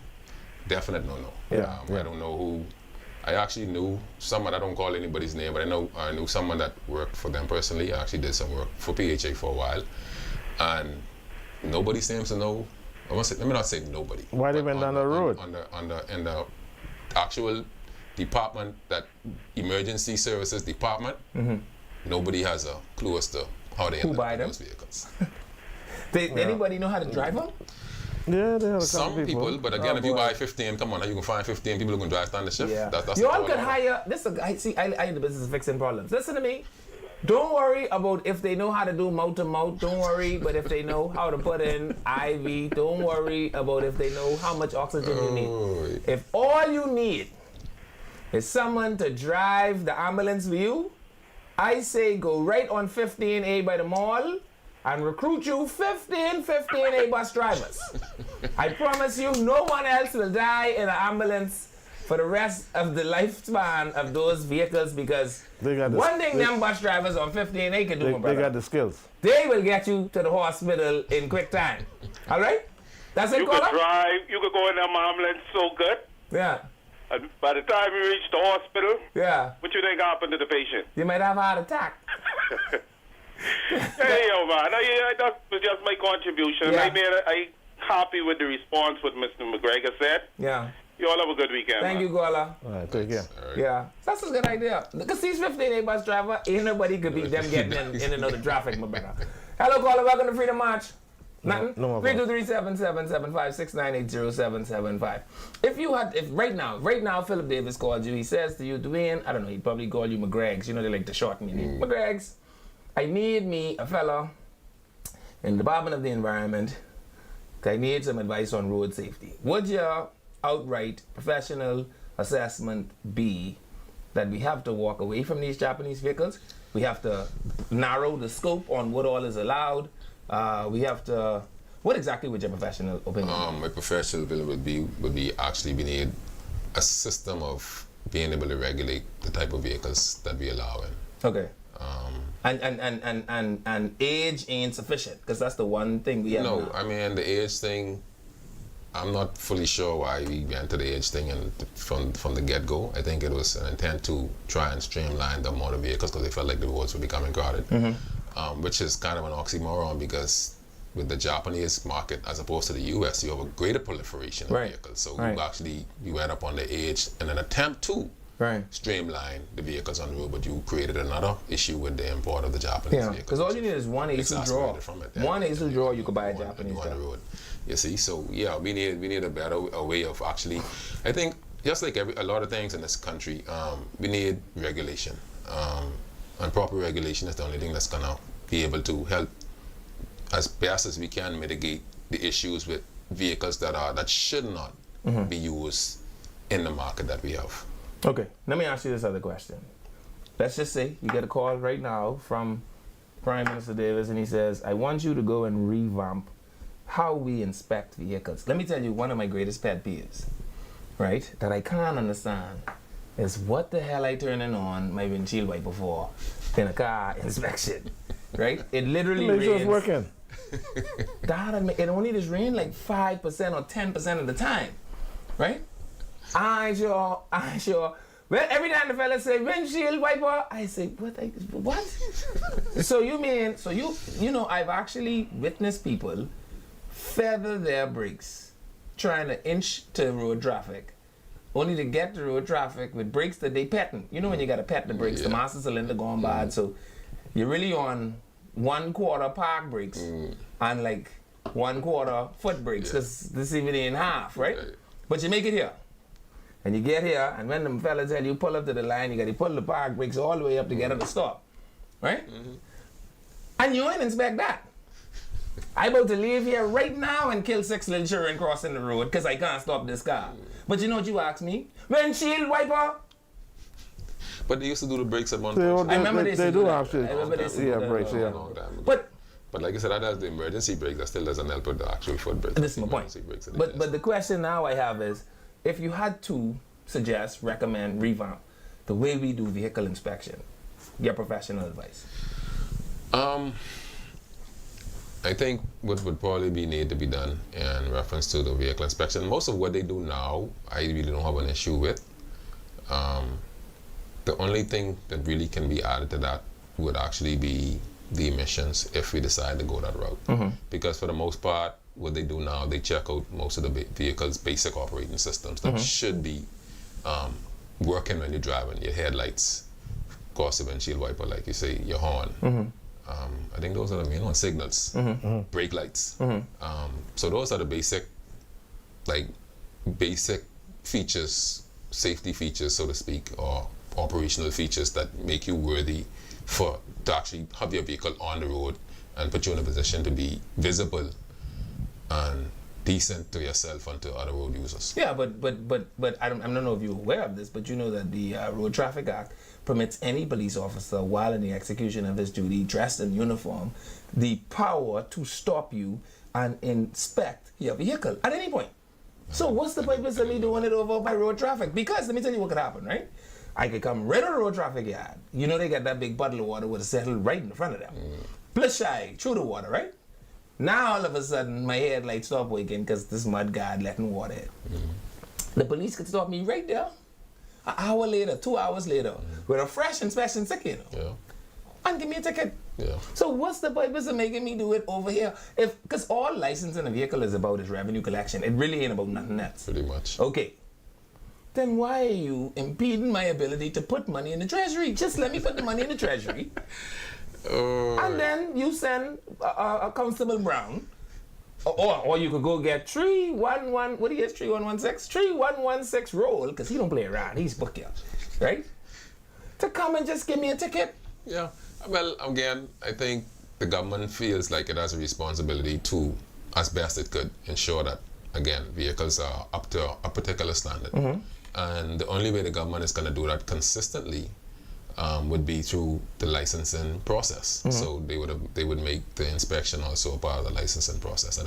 definite no-no. Yeah, I don't know who. I actually knew someone, I don't call anybody's name, but I knew someone that worked for them personally. I actually did some work for PHA for a while. And nobody seems to know, let me not say nobody. Why they but went down the road? In the actual department, that emergency services department, nobody has a clue as to how they ended buy up them? those vehicles. Anybody know how to drive them? Yeah, there are Some people, but again, if you buy 15, come on, you can find 15 people who can drive standard shift. Yeah. That's you the all problem. could hire. I in the business of fixing problems. Listen to me. Don't worry about if they know how to do mouth to mouth. Don't worry, but if they know how to put in IV, don't worry about if they know how much oxygen you need. If all you need is someone to drive the ambulance for you, I say go right on 15A by the mall and recruit you 15A bus drivers. I promise you, no one else will die in an ambulance for the rest of the lifespan of those vehicles, because one thing them bus drivers on 15A can do, my brother. They got the skills. They will get you to the hospital in quick time. All right? That's it, You could caller? drive, you could go in them ambulance so good. Yeah. And by the time you reach the hospital, Yeah. what you think happened to the patient? You might have a heart attack. Hey, yo, man. That was just my contribution. Yeah. I happy with the response what Mr. McGregor said. Yeah. You all have a good weekend. Thank you, Gola. All right, take care. Yeah. That's a good idea. Because these 15A bus driver, ain't nobody could beat them getting in and out of traffic, my brother. Hello, caller. Welcome to Freedom March. Nothing? No more calls. 323-777-569-80-775. If right now Philip Davis called you, he says to you, Dwayne, I don't know, he'd probably call you McGreg's. You know, they like to shorten your name. McGreg's, I need me a fella in the Department of the Environment. I need some advice on road safety. Would your outright professional assessment be that we have to walk away from these Japanese vehicles? We have to narrow the scope on what all is allowed. We have to. What exactly would your professional opinion be? My professional opinion would be actually we need a system of being able to regulate the type of vehicles that we allow in. Okay. And age ain't sufficient because that's the one thing we have. No, now. I mean the age thing. I'm not fully sure why we went to the age thing and from the get-go. I think it was an intent to try and streamline the amount of vehicles because they felt like the roads were becoming crowded, which is kind of an oxymoron because with the Japanese market as opposed to the U.S., you have a greater proliferation of vehicles. So we went up on the age in an attempt to streamline the vehicles on the road, but you created another issue with the import of the Japanese vehicles. Because all you need is one A2 draw. One A2 draw, you could buy a Japanese on the road. You see, so yeah, we need a better way of actually. I think just like a lot of things in this country, we need regulation, and proper regulation is the only thing that's gonna be able to help as best as we can mitigate the issues with vehicles that should not be used in the market that we have. Okay, let me ask you this other question. Let's just say you get a call right now from Prime Minister Davis and he says, I want you to go and revamp how we inspect vehicles. Let me tell you one of my greatest pet peeves, right, that I can't understand is what the hell I turning on my windshield wiper for in a car inspection, right? It literally Make sure it's rains. working. It only just rain like 5% or 10% of the time, right? I ain't sure. Well, every time the fella say windshield wiper, I say, what? So you know, I've actually witnessed people feather their brakes trying to inch to road traffic, only to get to road traffic with brakes that they petting. You know when you gotta pet the brakes, the master cylinder gone bad, so you're really on 1/4 park brakes and like 1/4 foot brakes, because this even in half, right? But you make it here. And you get here, and when them fellas tell you pull up to the line, you gotta pull the park brakes all the way up to get at the stop, right? And you ain't inspect that. I about to leave here right now and kill 6 little children crossing the road because I can't stop this car. But you know what you asked me? Windshield wiper. But they used to do the brakes at one I point. remember they do actually. I remember they used to do that. Brakes, yeah. But like I said, that has the emergency brake. That still doesn't help with the actual foot brakes. This is my point. But the question now I have is, if you had to suggest, recommend, revamp the way we do vehicle inspection, your professional advice. I think what would probably need to be done in reference to the vehicle inspection, most of what they do now, I really don't have an issue with. The only thing that really can be added to that would actually be the emissions if we decide to go that route. Because for the most part, what they do now, they check out most of the vehicle's basic operating systems that should be working when you're driving. Your headlights, of course, the windshield wiper, like you say, your horn. I think those are the main ones. Signals, brake lights. So those are the basic features, safety features, so to speak, or operational features that make you worthy to actually have your vehicle on the road and put you in a position to be visible and decent to yourself and to other road users. Yeah, but I don't know if you're aware of this, but you know that the Road Traffic Act permits any police officer, while in the execution of his duty, dressed in uniform, the power to stop you and inspect your vehicle at any point. So what's the purpose of me doing it over by road traffic? Because let me tell you what could happen, right? I could come right on the road traffic yard. You know they got that big bottle of water with a settle right in front of them. Plus shy through the water, right? Now all of a sudden my headlights stop working because this mud guard letting water in. The police could stop me right there. An hour later, 2 hours later, with a fresh inspection ticket, and give me a ticket. So what's the purpose of making me do it over here? Because all licensing a vehicle is about is revenue collection. It really ain't about nothing else. Pretty much. Okay. Then why are you impeding my ability to put money in the treasury? Just let me put the money in the treasury. And then you send a Constable Brown Or you could go get 311, what is 3116? 3116 roll, because he don't play around. He's booked you, right? To come and just give me a ticket. Yeah. Well, again, I think the government feels like it has a responsibility to, as best it could, ensure that, again, vehicles are up to a particular standard. And the only way the government is going to do that consistently would be through the licensing process. So they would make the inspection also a part of the licensing process.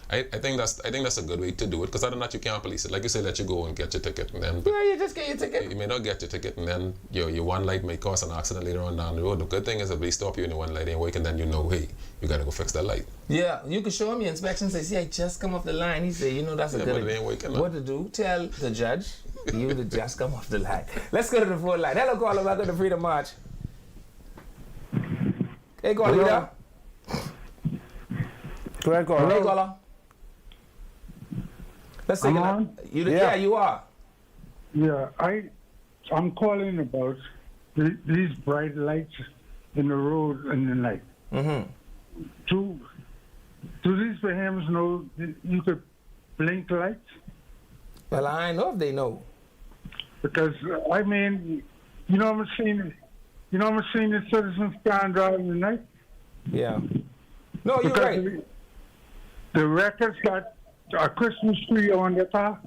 I think that's a good way to do it, because other than that you can't police it. Like you say, let you go and get your ticket, and then You just get your ticket. you may not get your ticket, and then your one light may cause an accident later on down the road. The good thing is if they stop you in the one light ain't working, then you know, hey, you gotta go fix that light. Yeah, you can show him your inspection. Say, see, I just come off the line. He say, that's a Yeah, good but it ain't working, What to do? Tell the judge you to just come off the line. Let's go to the phone line. Hello, caller. Welcome to Freedom March. Hey, caller, you there? Go ahead, caller. Hey, caller. Let's take I'm it. on? Yeah, you are. Yeah, I'm calling about these bright lights in the road in the night. Do these behemoths know that you could blink lights? Well, I know if they know. Because I mean, I'm seeing the citizens can't drive in the night. Yeah. No, you're Because right. the records got a Christmas tree on the top.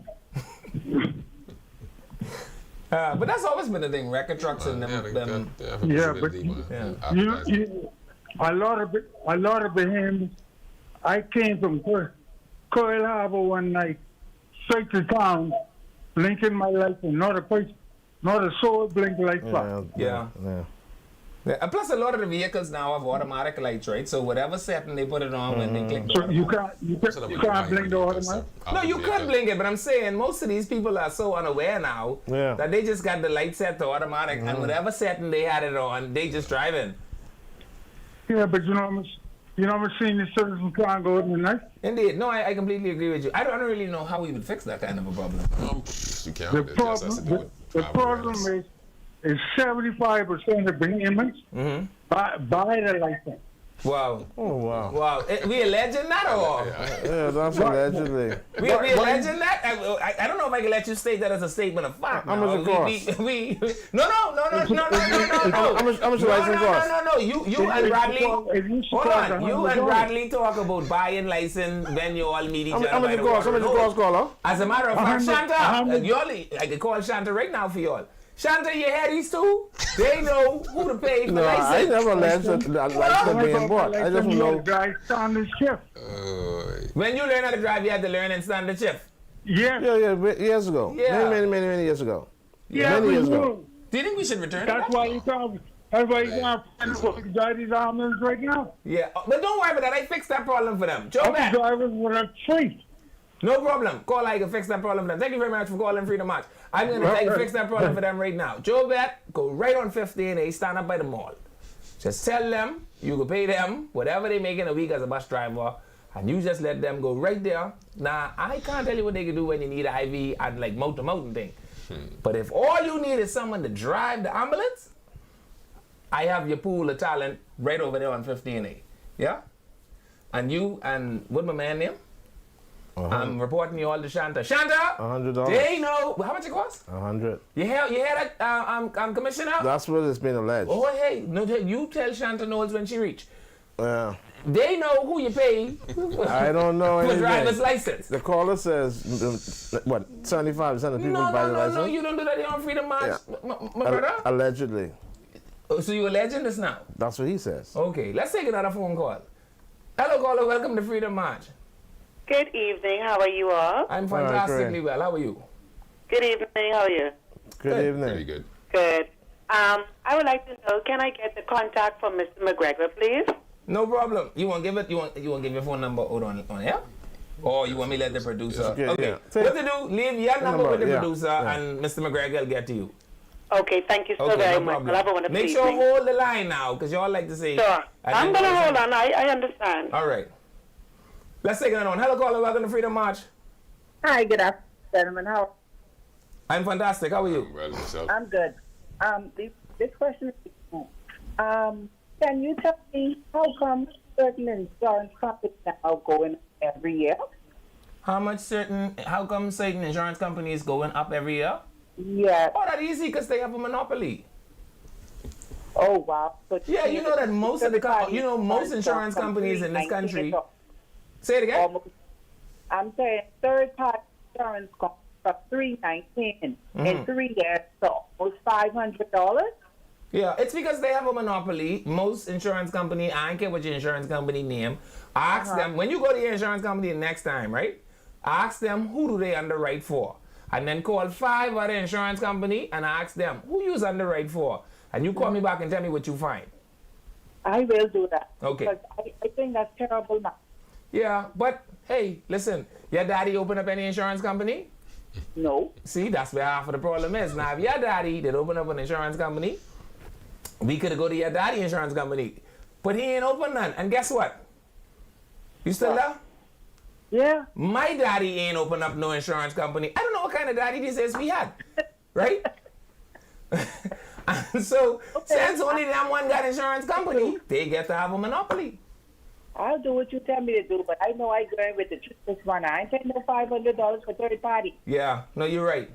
But that's always been the thing. Record trucks and them. Yeah, but a lot of behemoths. I came from Coil Harbor one night, straight to town, blinking my lights, and not a soul blink lights up. Yeah. And plus, a lot of the vehicles now have automatic lights, right? So whatever setting they put it on when they click the So you can't blink the automatic. No, you could blink it, but I'm saying most of these people are so unaware now that they just got the light set to automatic, and whatever setting they had it on, they just drive in. Yeah, but I'm seeing the citizens can't go in the night. Indeed. No, I completely agree with you. I don't really know how we would fix that kind of a problem. You can't. The problem is 75% of behemoths buy the license. Wow. Oh, wow. Wow. We alleging that or? Yeah, that's allegedly. We alleging that? I don't know if I can let you state that as a statement of fact. How much it cost? No. How much license cost? No. You and Bradley. Hold on. You and Bradley talk about buying license when you all meet each other. How much it cost? How much it cost, caller? As a matter of fact, Shanta, I can call Shanta right now for y'all. Shanta, you had these two? They know who to pay for license. I never alleged that being bought. I just know. Guys on the shift. When you learn how to drive, you had to learn and stand the shift. Yeah, years ago. Yeah. Many years ago. Yeah, many years ago. Do you think we should return That's to that? why you can't drive these ambulance right now. Yeah, but don't worry about that. I fixed that problem for them. Joe Other Matt. drivers were a treat. No problem. Call I can fix that problem for them. Thank you very much for calling Freedom March. I'm going to fix that problem for them right now. Joe Bet, go right on 15A, stand up by the mall. Just tell them you can pay them whatever they make in a week as a bus driver, and you just let them go right there. Now, I can't tell you what they can do when you need an IV and like mountain thing. But if all you need is someone to drive the ambulance, I have your pool of talent right over there on 15A. Yeah? And you, and what my man name? I'm reporting you all to Shanta. Shanta! $100. They know. How much it cost? 100. You hear that, Commissioner? That's what it's been alleged. Oh, hey, no, you tell Shanta Knowles when she reach. Yeah. They know who you pay. I don't know for anything. driver's license. The caller says, what, 75% of people buy the license? No, you don't do that here on Freedom March, my brother. Allegedly. Oh, so you're alleging this now? That's what he says. Okay, let's take another phone call. Hello, caller. Welcome to Freedom March. Good evening. How are you all? I'm fantastically well. How are you? Good evening. How are you? Good evening. Very good. Good. I would like to know, can I get the contact from Mr. McGregor, please? No problem. You want to give it? You want to give your phone number on here? Or you want me to let the producer? Okay. Yeah. What to do? Leave your number with the producer, and Mr. McGregor will get to you. Okay. Thank you so very much. I'll have a wonderful Make sure hold the line now, because you all like to say. Sure. I'm going to hold on. I understand. All right. Let's take another one. Hello, caller. Welcome to Freedom March. Hi, good afternoon, gentlemen. How? I'm fantastic. How are you? Well, yourself. I'm good. This question is, can you tell me how come certain insurance companies are going every year. How come certain insurance companies going up every year? Yeah. Oh, that's easy because they have a monopoly. Oh, wow. So Yeah, you know that most of the most insurance companies in this country. Say it again. I'm saying third-party insurance costs from $319 in 3 years, so almost $500. Yeah, it's because they have a monopoly. Most insurance company, I don't care what your insurance company name, ask them, when you go to your insurance company next time, right? Ask them who do they underwrite for. And then call 5 other insurance company and ask them who you underwrite for. And you call me back and tell me what you find. I will do that. Okay. Because I think that's terrible now. Yeah, but hey, listen, your daddy open up any insurance company? No. See, that's where half of the problem is. Now, if your daddy did open up an insurance company, we could go to your daddy insurance company. But he ain't open none. And guess what? You still there? Yeah. My daddy ain't open up no insurance company. I don't know what kind of daddy this is we had. Right? And so, since only them one got insurance company, they get to have a monopoly. I'll do what you tell me to do, but I know I'm going with the cheapest one. I ain't paying no $500 for third party. Yeah, no, you're right.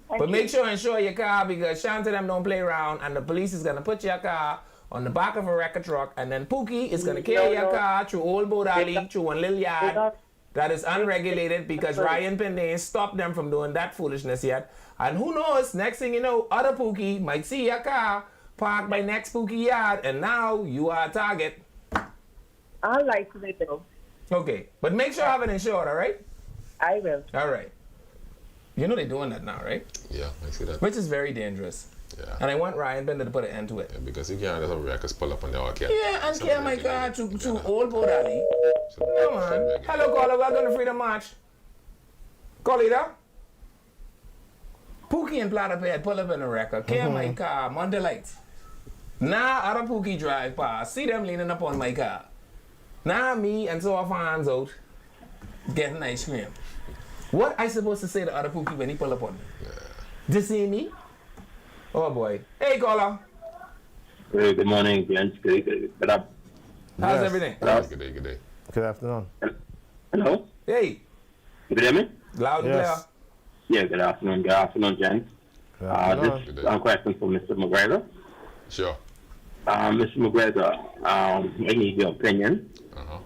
But make sure and insure your car because Shanta them don't play around and the police is going to put your car on the back of a record truck and then Pookie is going to carry your car through Old Boat Alley, through one little yard that is unregulated because Ryan Pendane stopped them from doing that foolishness yet. And who knows, next thing you know, other Pookie might see your car parked by next Pookie yard and now you are a target. I'll like it though. Okay, but make sure I have it insured, all right? I will. All right. You know they're doing that now, right? Yeah, I see that. Which is very dangerous. Yeah. And I want Ryan Bender to put an end to it. Yeah, because you can't just have records pull up on the all cat. Yeah, and carry my car to Old Boat Alley. No, man. Hello, caller. Welcome to Freedom March. Caller, there? Pookie and Platyped pull up in the record. Carry my car, Monday lights. Now, other Pookie drive past. See them leaning up on my car. Now, me and so our fans out getting ice cream. What I supposed to say to other Pookie when he pull up on me? Yeah. Just see me? Oh boy. Hey, caller. Hey, good morning, gents. Good up. How's everything? Good day, good day. Good afternoon. Hello? Hey. You can hear me? Loud and clear. Yeah, good afternoon. Good afternoon, gents. This is a question for Mr. McGregor. Sure. Mr. McGregor, I need your opinion.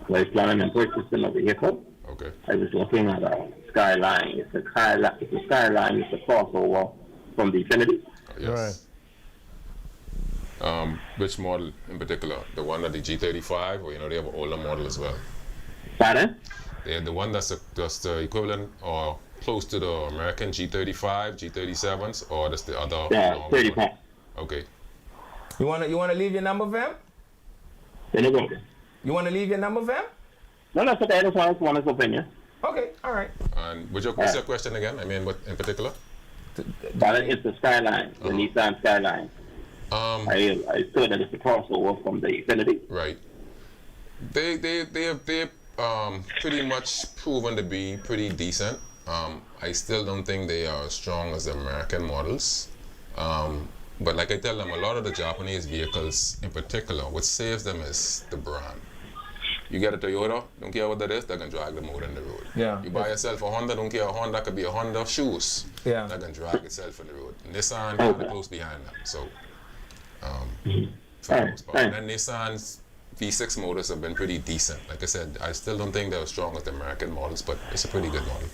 We're planning on purchasing a vehicle. Okay. I was looking at a Skyline. It's a Skyline. It's a crossover from the Infinity. Yes. Right. Which model in particular? The one that the G35, or they have an older model as well? Pardon? They have the one that's the equivalent or close to the American G35, G37s, or that's the other? Yeah, 35. Okay. You wanna leave your number, fam? You wanna leave your number, fam? No, that's okay. I just want his opinion. Okay, all right. And what's your question again? I mean, what in particular? It's the Skyline, the Nissan Skyline. I saw that it's a crossover from the Infinity. Right. They have pretty much proven to be pretty decent. I still don't think they are as strong as the American models. But like I tell them, a lot of the Japanese vehicles in particular, what saves them is the brand. You get a Toyota, don't care what that is, they can drag the motor in the road. Yeah. You buy yourself a Honda, don't care, a Honda could be a Honda shoes. Yeah. That can drag itself in the road. Nissan kind of close behind them. So, for the most part. And then Nissan's V6 motors have been pretty decent. Like I said, I still don't think they're as strong as the American models, but it's a pretty good model.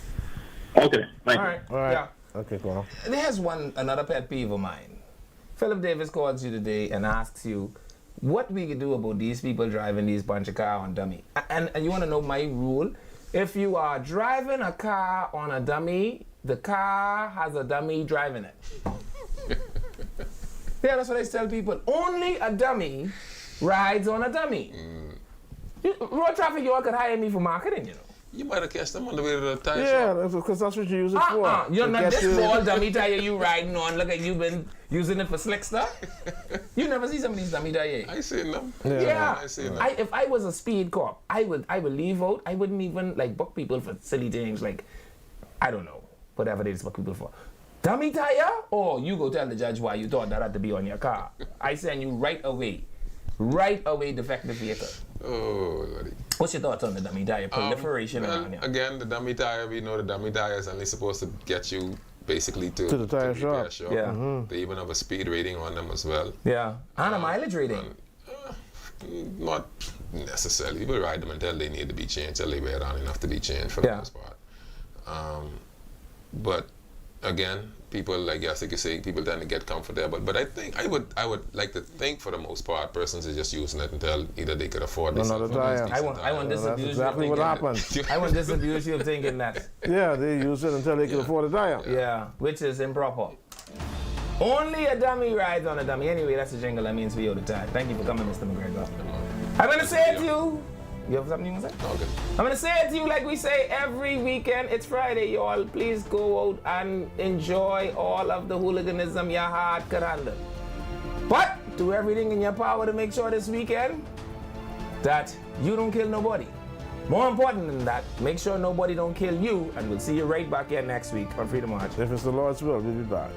Okay, all right. Yeah. Okay, go on. There's another pet peeve of mine. Philip Davis calls you today and asks you what we could do about these people driving these bunch of cars on dummy. And you want to know my rule? If you are driving a car on a dummy, the car has a dummy driving it. Yeah, that's what I tell people. Only a dummy rides on a dummy. Road traffic, you all could hire me for marketing, You might have catched them on the way to the tire shop. Yeah, because that's what you use it for. You're not this small dummy tire you riding on. Look like you've been using it for slick stuff. You never see some of these dummy tires. I seen them. Yeah. I seen them. If I was a speed cop, I would leave out. I wouldn't even book people for silly things like, I don't know, whatever they just book people for. Dummy tire? Or you go tell the judge why you thought that had to be on your car. I send you right away defective vehicle. Oh, Lordy. What's your thoughts on the dummy tire proliferation around here? Again, the dummy tire, we know the dummy tire is only supposed to get you basically to the tire repair shop. Yeah. They even have a speed rating on them as well. Yeah. And a mileage rating. Not necessarily. People ride them until they need to be changed, till they wear down enough to be changed for the most part. But again, people, like you say, people tend to get comfortable. But I think I would like to think for the most part, persons are just using it until either they could afford this. Another tire. I won't disabuse That's exactly what happened. I won't disabuse you of thinking that. Yeah, they use it until they can afford a tire. Yeah, which is improper. Only a dummy rides on a dummy. Anyway, that's the jingle that means for you all the time. Thank you for coming, Mr. McGregor. I'm going to say it to you. You have something you want to say? Okay. I'm going to say it to you like we say every weekend. It's Friday, y'all. Please go out and enjoy all of the hooliganism your heart could handle. But do everything in your power to make sure this weekend that you don't kill nobody. More important than that, make sure nobody don't kill you, and we'll see you right back here next week on Freedom March. If it's the Lord's will, we'll be back.